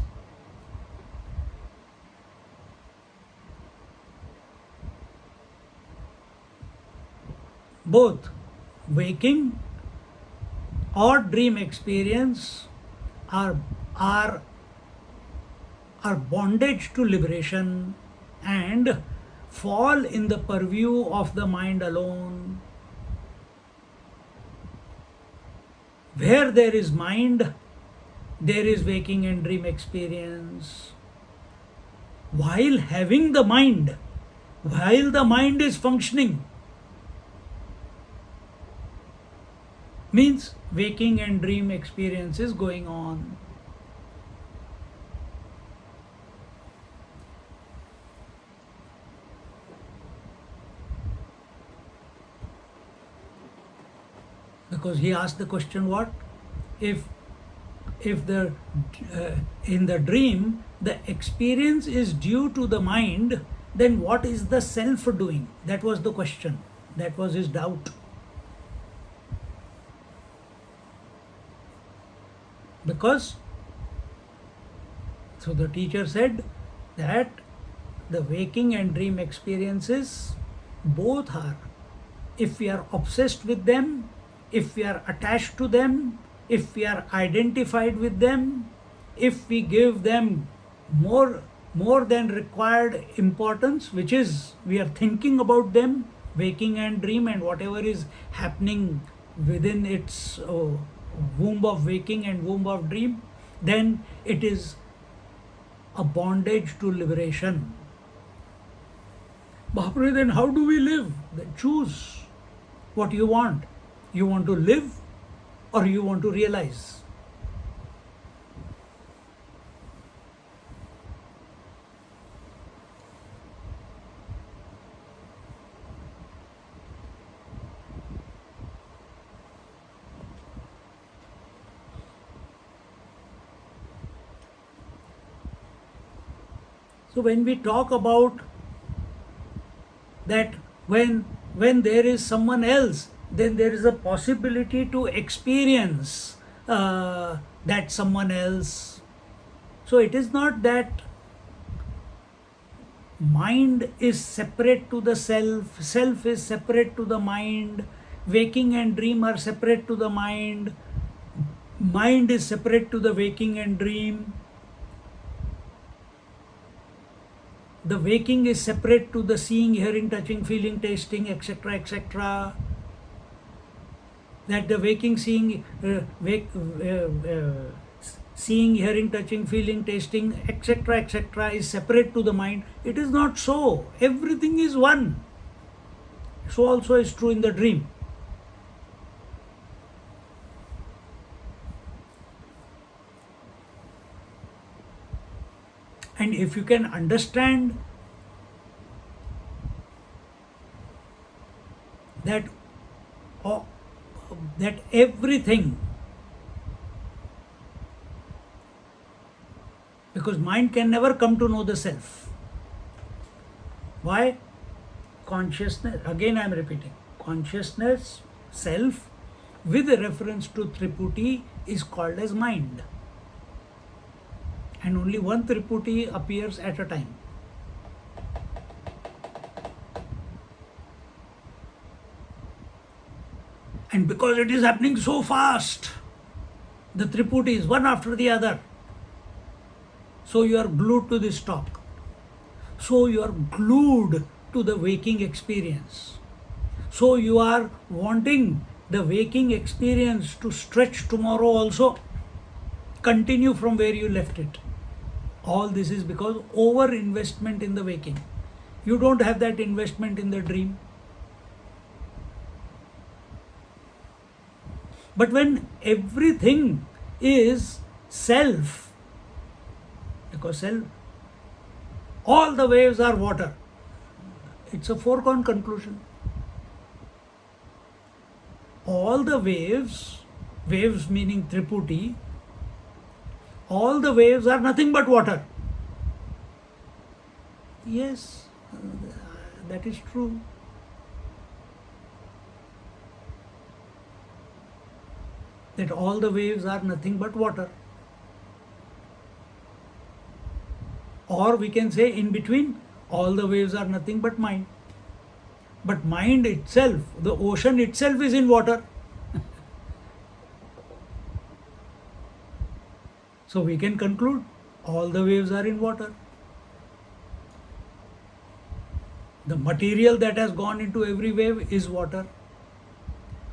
Both waking or dream experience are bondage to liberation and fall in the purview of the mind alone. Where there is mind, there is waking and dream experience. While having the mind, while the mind is functioning, means waking and dream experience is going on. Because he asked the question, what if the in the dream the experience is due to the mind, then what is the self doing? That was the question. That was his doubt. Because so the teacher said that the waking and dream experiences both are, if we are obsessed with them, if we are attached to them, if we are identified with them, if we give them more than required importance, which is we are thinking about them, waking and dream, and whatever is happening within its womb of waking and womb of dream, then it is a bondage to liberation. Mahaprabhu, then how do we live? Then choose what you want. You want to live or you want to realize? So when we talk about that, when there is someone else, then there is a possibility to experience that someone else. So it is not that mind is separate to the self, self is separate to the mind, waking and dream are separate to the mind is separate to the waking and dream. The waking is separate to the seeing, hearing, touching, feeling, tasting, etc., etc. That the waking, seeing, seeing, hearing, touching, feeling, tasting, etc., etc. is separate to the mind. It is not so. Everything is one. So also is true in the dream. And if you can understand that that everything, because mind can never come to know the self. Why? Consciousness, again I am repeating, consciousness, self, with reference to Triputi is called as mind. And only one Triputi appears at a time. And because it is happening so fast, the Triputi is one after the other. So you are glued to this talk. So you are glued to the waking experience. So you are wanting the waking experience to stretch tomorrow also, continue from where you left it. All this is because over investment in the waking. You don't have that investment in the dream. But when everything is self, because self, all the waves are water, it's a foregone conclusion. All the waves meaning Triputi, all the waves are nothing but water. Yes, that is true. That all the waves are nothing but water. Or we can say in between, all the waves are nothing but mind. But mind itself, the ocean itself is in water. So we can conclude all the waves are in water. The material that has gone into every wave is water.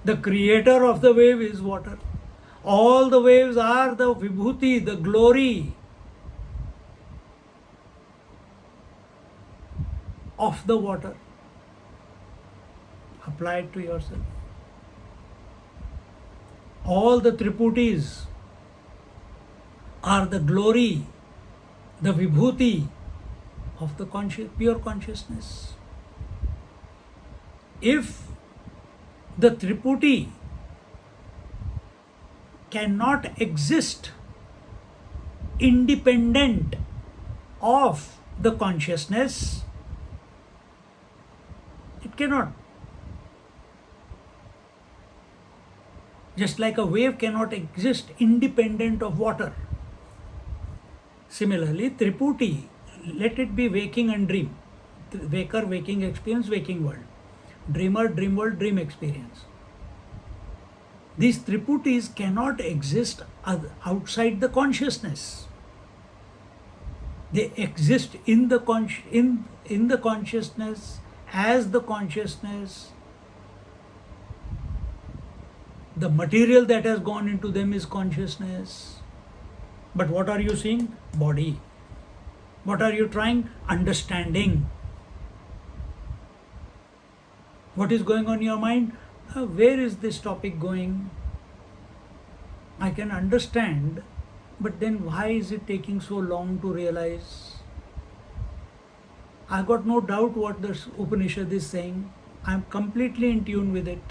The creator of the wave is water. All the waves are the vibhuti, the glory of the water. Apply it to yourself. All the Triputis are the glory, the vibhuti of the pure consciousness. If the Triputi cannot exist independent of the consciousness, it cannot. Just like a wave cannot exist independent of water. Similarly, Triputi, let it be waking and dream. Waker, waking experience, waking world. Dreamer, dream world, dream experience. These Triputis cannot exist outside the consciousness. They exist in the consciousness, as the consciousness. The material that has gone into them is consciousness. But what are you seeing? Body. What are you trying? Understanding. What is going on in your mind? Where is this topic going? I can understand, but then why is it taking so long to realize? I got no doubt what the Upanishad is saying. I am completely in tune with it.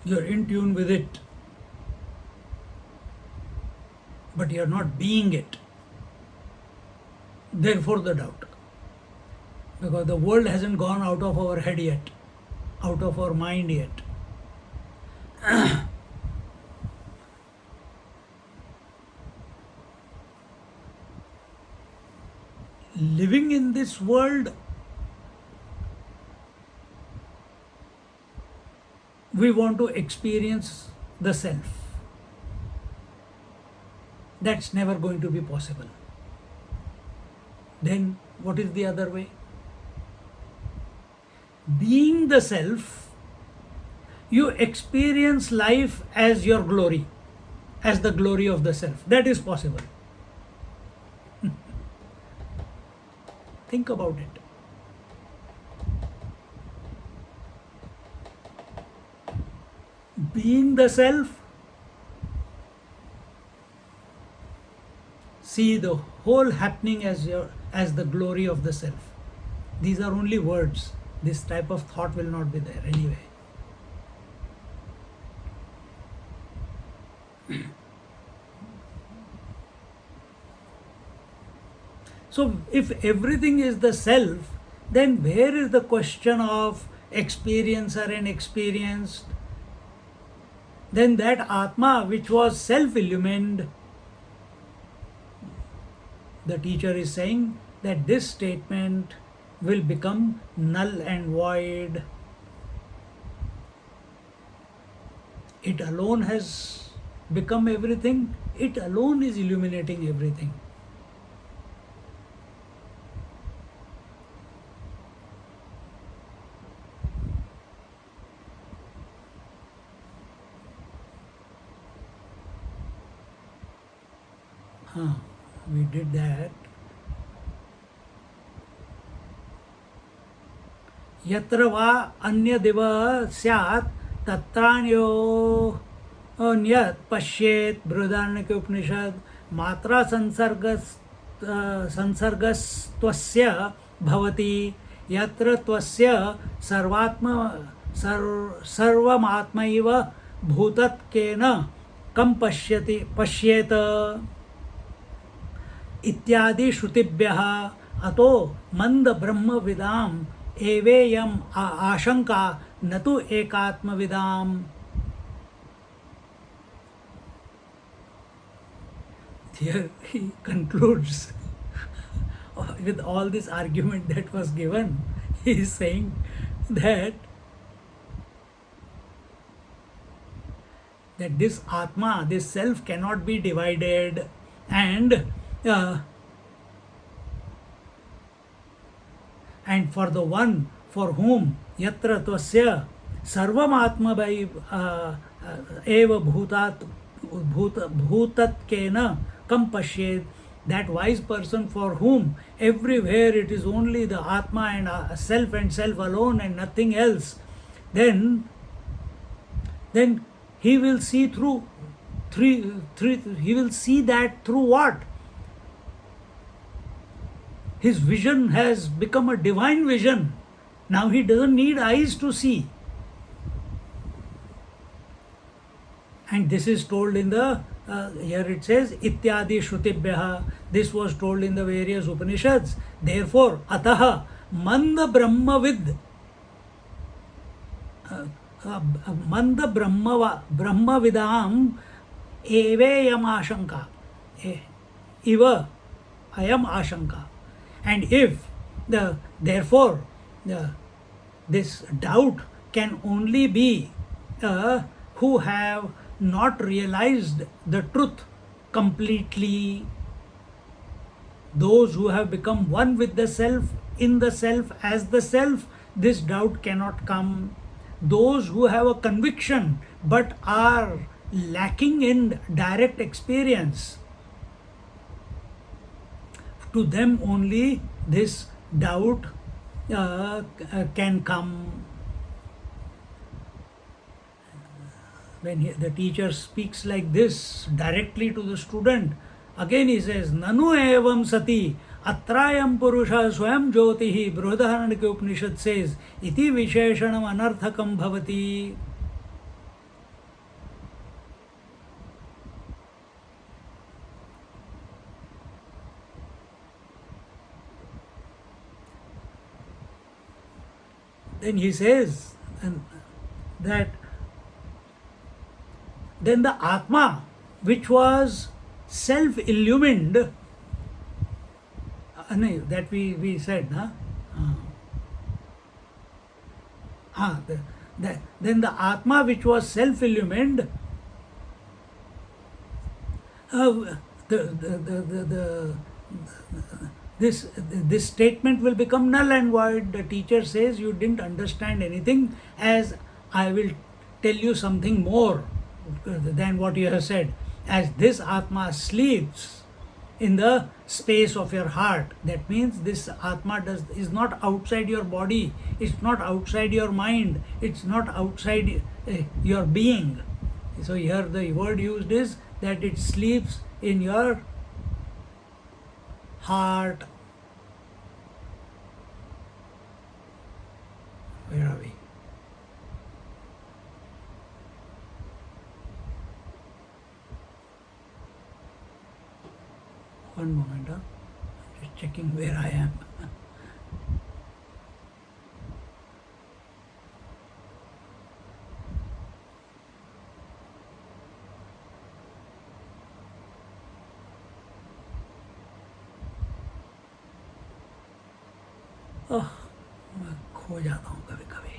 You're in tune with it, but you're not being it. Therefore the doubt. Because the world hasn't gone out of our head yet, out of our mind yet. Living in this world, we want to experience the self. That's never going to be possible. Then what is the other way? Being the self, you experience life as your glory, as the glory of the self. That is possible. Think about it. Being the self, see the whole happening as the glory of the self. These are only words. This type of thought will not be there anyway. So if everything is the self, then where is the question of experiencer and experienced? Then that Atma which was self-illumined, the teacher is saying that this statement will become null and void. It alone has become everything. It alone is illuminating everything. We did that. यत्र वा अन्य दिव स्यात् तत्रान्यो अन्यत् पश्येत् बृहदारण्यके उपनिषद मात्रा संसर्गस्त्वस्य भवति यत्र त्वस्य सर्वमात्मैव भूतत्केन कं पश्येत इत्यादि श्रुतिभ्यः अतो मंद ब्रह्मविदाम् एवेयम् आशंका न तु एकात्मविदाम्. Here he concludes with all this argument that was given. He is saying that this Atma, this self cannot be divided, and for the one for whom yatra tvasya sarvam atma eva bhutat kena kam pashyed, that wise person for whom everywhere it is only the Atma and self alone and nothing else, then he will see through he will see that through what? His vision has become a divine vision. Now he doesn't need eyes to see. And this is told in the, here it says, Ityadi Shrutibhyaha. This was told in the various Upanishads. Therefore, Ataha Manda Brahmavid. Manda Brahmavidam Eveyam Ashanka. Iva Ayam Ashanka. And if therefore this doubt can only be who have not realized the truth completely, those who have become one with the self, in the self, as the self, this doubt cannot come. Those who have a conviction but are lacking in direct experience, to them only this doubt can come. When the teacher speaks like this directly to the student, again he says, Nanu evam sati atrayam purusha swayam jyotihi. Brihadaranyaka Upanishad says, iti visheshanam anarthakam bhavati. Then he says that then the Atma, which was self-illumined, that we said, then the Atma which was self-illumined, this statement will become null and void. The teacher says you didn't understand anything, as I will tell you something more than what you have said. As this Atma sleeps in the space of your heart, that means this Atma is not outside your body, it's not outside your mind, it's not outside your being. So here the word used is that it sleeps in your heart. Where are we? One moment, just checking where I am. मैं खो जाता हूँ कभी कभी.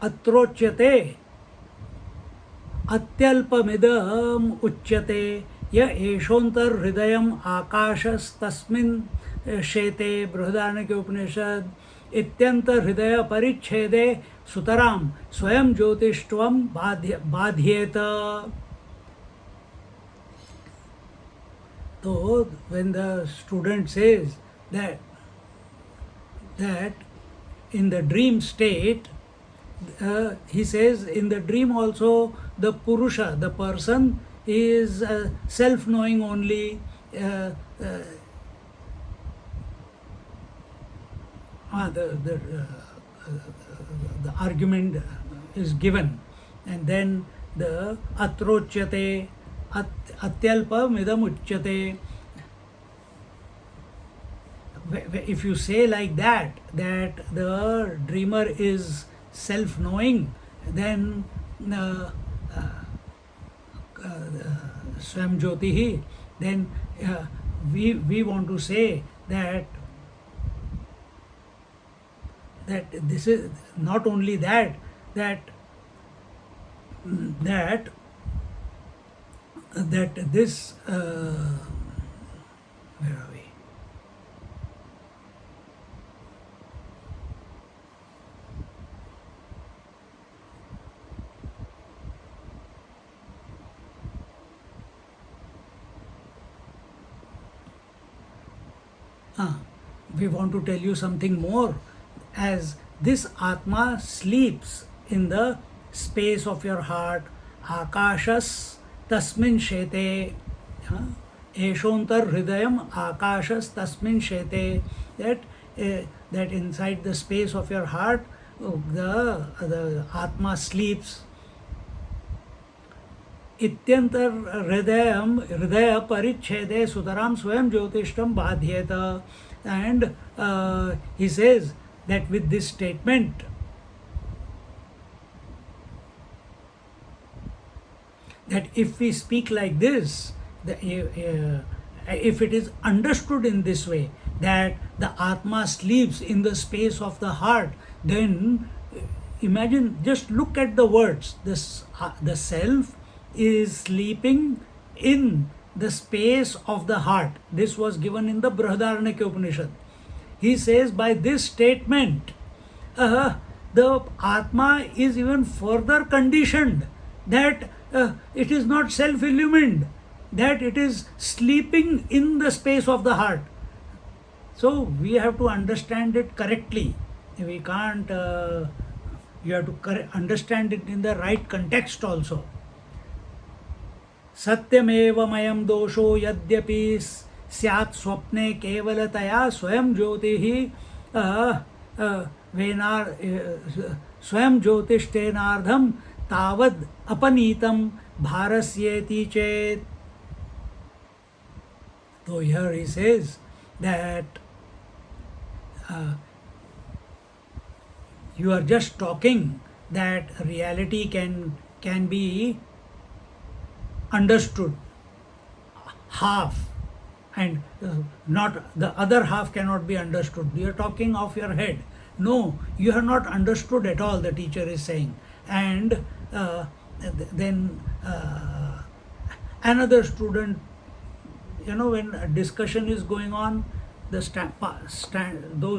अत्रोच्यते अत्यल्पमिदम् उच्यते य एषोऽन्तर्हृदयम् आकाशस्तस्मिन् शेते. बृहदारण्यक उपनिषद. इत्यन्तर्हृदय परिच्छेदे सुतरां स्वयं ज्योतिष्त्वं बाध्येत. So when the student says that in the dream state, he says in the dream also the Purusha, the person, is self-knowing only. The argument is given, and then the atrochyate atyalpa midam uchyate. If you say like that the dreamer is self-knowing, then Swam Jyotihi, then we want to say that this is not only that that this, where are we? We want to tell you something more. As this Atma sleeps in the space of your heart, Akashas tasmin shete, Eshontar hridayam Akashas tasmin shete, that inside the space of your heart, the Atma sleeps. इत्यंतर हृदय परिच्छेदे सुतराम स्वयं ज्योतिष्ठम बाध्येत. And he says that with this statement, that if we speak like this, if it is understood in this way, that the Atma sleeps in the space of the heart, then imagine, just look at the words. The self is sleeping in the space of the heart. This was given in the Brihadaranyaka Upanishad. He says by this statement, the Atma is even further conditioned that it is not self-illumined, that it is sleeping in the space of the heart. So we have to understand it correctly. We can't, you have to understand it in the right context also. सत्यमेवमयं दोषो यद्यपि स्यात् स्वप्ने केवलतया स्वयं ज्योतिः स्वयं ज्योतिष्ठेनार्धं तावद् अपनीतं भारस्येति चेत्. So here he says that you are just talking that reality can be understood half, and not the other half cannot be understood. You are talking off your head. No, you have not understood at all, the teacher is saying. And then another student, when a discussion is going on, those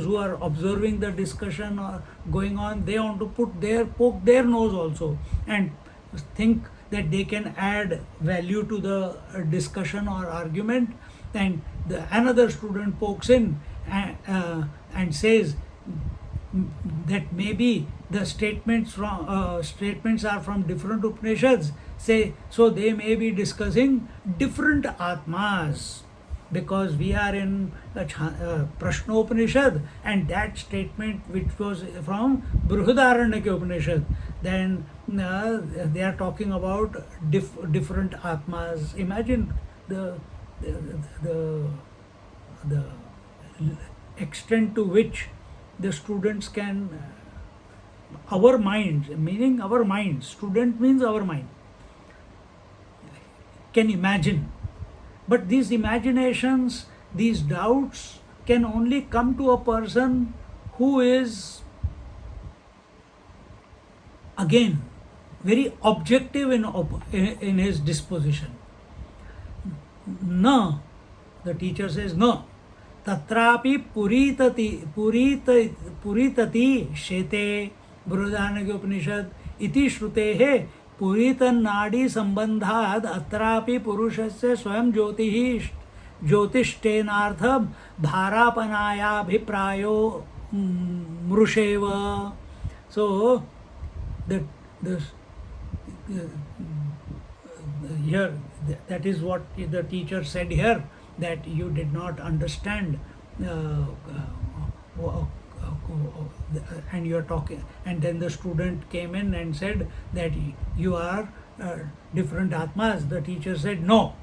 who are observing the discussion or going on, they want to poke their nose also and think that they can add value to the discussion or argument. And another student pokes in and says that maybe the statements are from different Upanishads, so they may be discussing different Atmas, because we are in Prashnopanishad, and that statement which was from Brihadaranyaka Upanishad, then they are talking about different Atmas. Imagine the extent to which the students can, our minds, meaning our minds, student means our mind, can imagine. But these imaginations, these doubts can only come to a person who is, again, very objective in his disposition. No, the teacher says no. Tatrapi puritati shete Brihadaranyaka Upanishad iti shrutehe puritan nadi sambandhad atrapi purushasya swayam jyotihi ज्योतिष्ठेनार्थम bharapanayaabhiprayo mrusheva. So here, that is what the teacher said here, that you did not understand, and you are talking, and then the student came in and said that you are different Atmas. The teacher said no,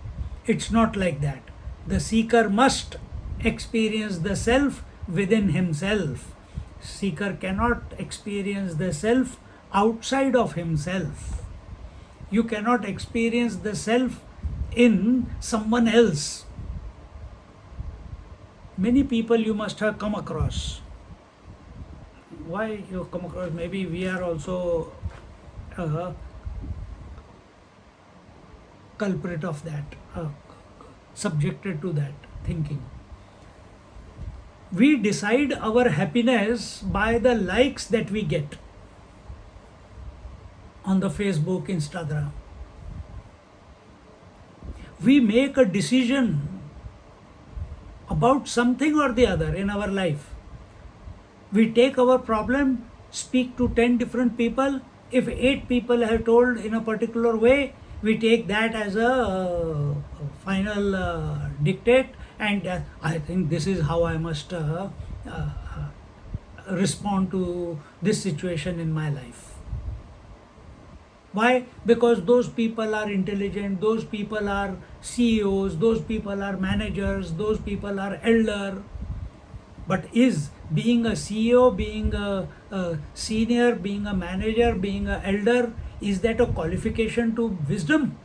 it's not like that. The seeker must experience the self within himself. Seeker cannot experience the self outside of himself. You cannot experience the self in someone else. Many people you must have come across. Why you come across? Maybe we are also culprit of that, subjected to that thinking. We decide our happiness by the likes that we get on the Facebook, Instagram. We make a decision about something or the other in our life. We take our problem, speak to 10 different people. If 8 people have told in a particular way, we take that as a final dictate, and I think this is how I must respond to this situation in my life. Why? Because those people are intelligent, those people are CEOs, those people are managers, those people are elder. But is being a CEO, being a senior, being a manager, being an elder, is that a qualification to wisdom?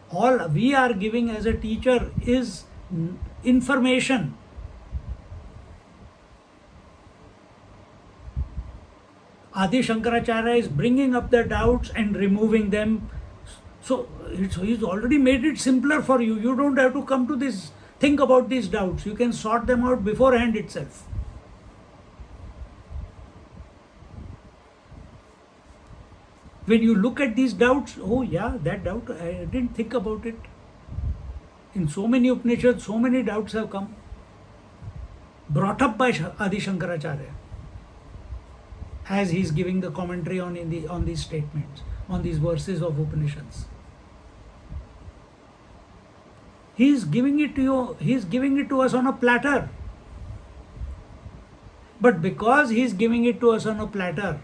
All we are giving as a teacher is information. Adi Shankaracharya is bringing up the doubts and removing them. So he's already made it simpler for you. You don't have to come to this, think about these doubts. You can sort them out beforehand itself. When you look at these doubts, oh yeah, that doubt, I didn't think about it. In so many Upanishads, so many doubts have come, brought up by Adi Shankaracharya, as he's giving the commentary on these statements, on these verses of Upanishads. He's giving it to you, he's giving it to us on a platter. But because he's giving it to us on a platter,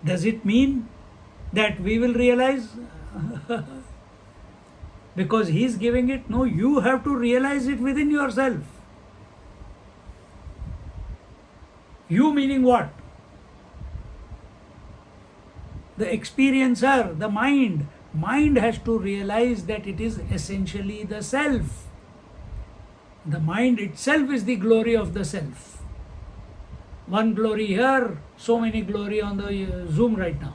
does it mean that we will realize? Because he's giving it? No, you have to realize it within yourself. You meaning what? The experiencer, the mind. Mind has to realize that it is essentially the self. The mind itself is the glory of the self. One glory here, so many glory on the Zoom right now.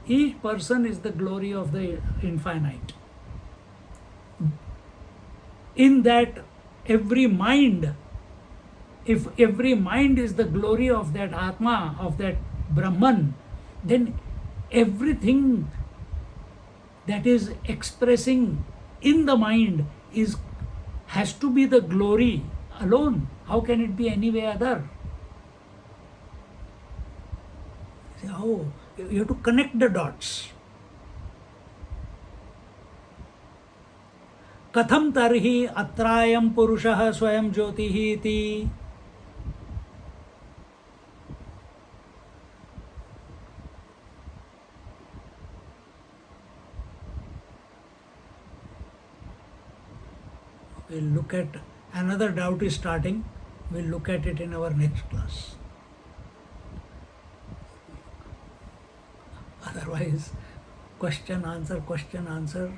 Each person is the glory of the infinite. In that every mind, if every mind is the glory of that Atma, of that Brahman, then everything that is expressing in the mind has to be the glory alone. How can it be any way other? Oh, you have to connect the dots. Katham tarhi atrayam purushah swayam jyotihi iti. We'll look at another doubt is starting. We'll look at it in our next class. Otherwise, question, answer.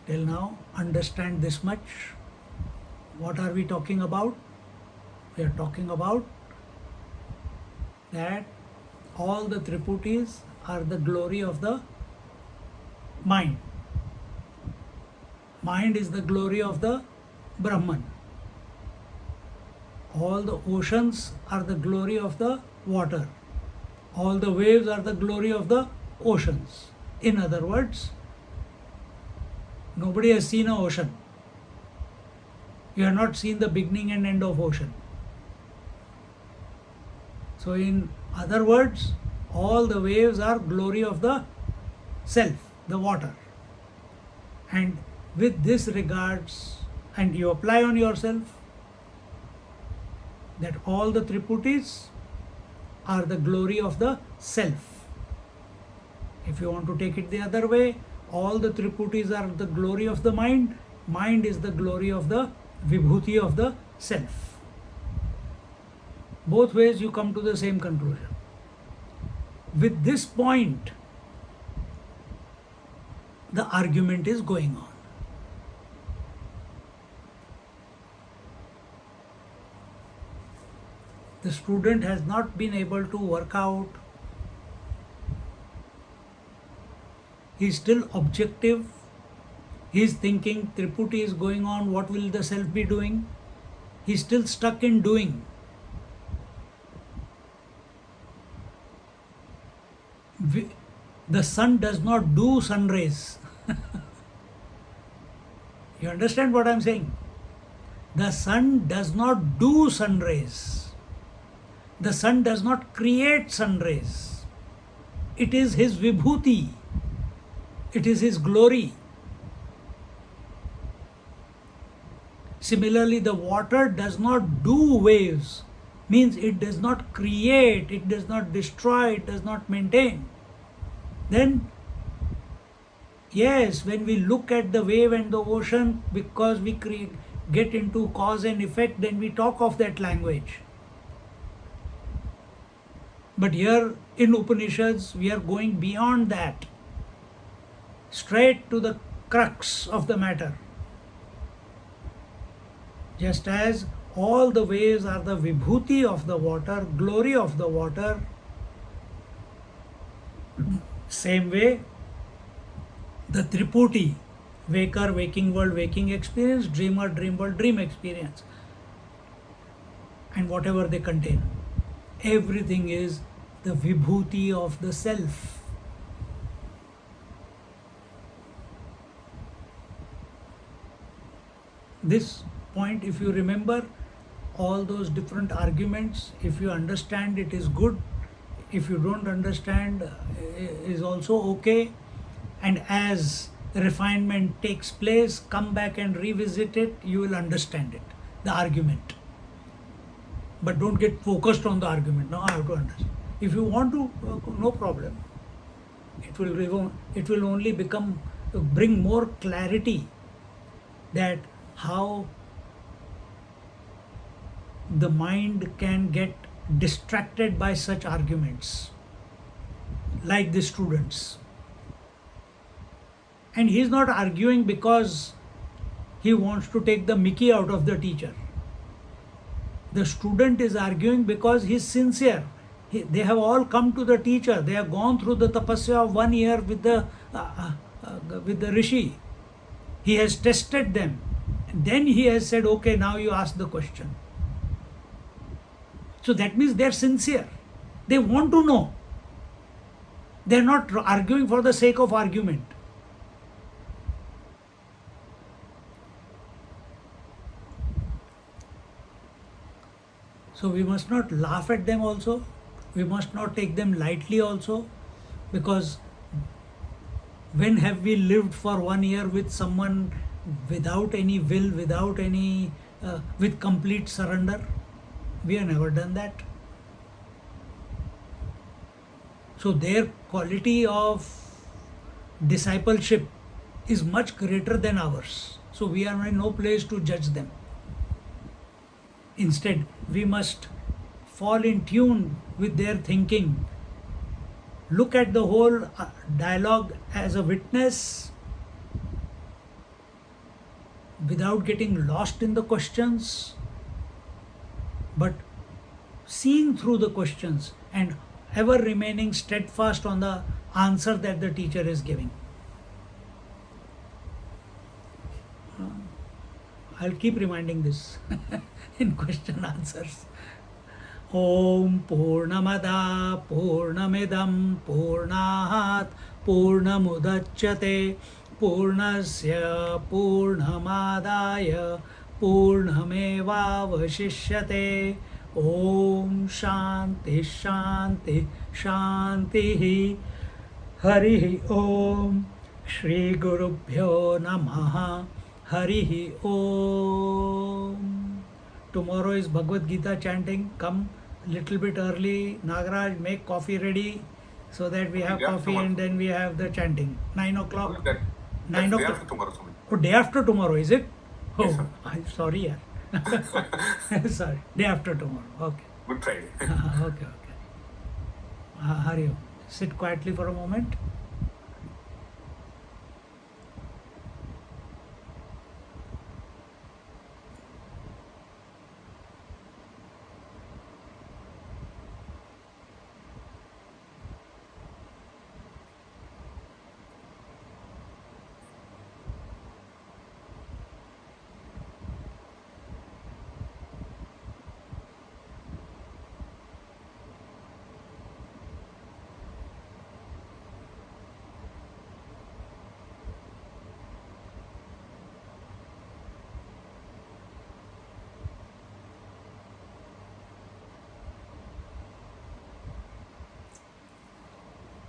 Till now, understand this much. What are we talking about? We are talking about that all the Triputis are the glory of the mind. Mind is the glory of the Brahman. All the oceans are the glory of the water. All the waves are the glory of the oceans. In other words, nobody has seen an ocean. You have not seen the beginning and end of ocean. So in other words, all the waves are glory of the self, the water. And with this regards, and you apply on yourself, that all the Triputis are the glory of the self. If you want to take it the other way, all the Triputis are the glory of the mind. Mind is the glory of the Vibhuti of the self. Both ways you come to the same conclusion. With this point, the argument is going on. The student has not been able to work out. He is still objective. He is thinking Triputi is going on, what will the self be doing? He is still stuck in doing. The sun does not do sun rays. You understand what I am saying? The sun does not do sun rays. The sun does not create sun rays. It is his vibhuti. It is his glory. Similarly, the water does not do waves, means it does not create, it does not destroy, it does not maintain. Then, yes, when we look at the wave and the ocean, because we get into cause and effect, then we talk of that language. But here in Upanishads, we are going beyond that, straight to the crux of the matter. Just as all the waves are the vibhuti of the water, glory of the water, same way, the Triputi, waker, waking world, waking experience, dreamer, dream world, dream experience, and whatever they contain, everything is the vibhuti of the self. This point, if you remember all those different arguments, if you understand, it is good. If you don't understand, is also okay. And as refinement takes place, come back and revisit it, you will understand it, the argument. But don't get focused on the argument. Now I have to understand. If you want to, no problem. It will only bring more clarity that how the mind can get distracted by such arguments, like the students. And he is not arguing because he wants to take the mickey out of the teacher. The student is arguing because he is sincere. They have all come to the teacher. They have gone through the tapasya of 1 year with the rishi. He has tested them. Then he has said, okay, now you ask the question. So that means they are sincere. They want to know. They are not arguing for the sake of argument. So we must not laugh at them also. We must not take them lightly also, because when have we lived for 1 year with someone without any will, without any, with complete surrender? We have never done that. So their quality of discipleship is much greater than ours. So we are in no place to judge them. Instead, we must fall in tune with their thinking. Look at the whole dialogue as a witness without getting lost in the questions, but seeing through the questions and ever remaining steadfast on the answer that the teacher is giving. I'll keep reminding this in question answers. Om Purnamada Purnamidam Purnahat Purnamudachyate Purnasya Purnamadaya Purnamevavashishyate. Om Shanti Shanti Shanti. Hari Om. Shri Gurubhyo Namaha. Hari Om. Tomorrow is Bhagavad Gita chanting. Come little bit early. Nagaraj, make coffee ready so that we have coffee and then we have the chanting. 9 o'clock. 9 Day o'clock. after tomorrow, Swami. Oh, day after tomorrow, is it? Yes, Oh, sir. I'm sorry, yeah. Sorry, day after tomorrow. Okay. Good Friday. Okay. Hari Om. Sit quietly for a moment.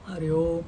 Hari Om.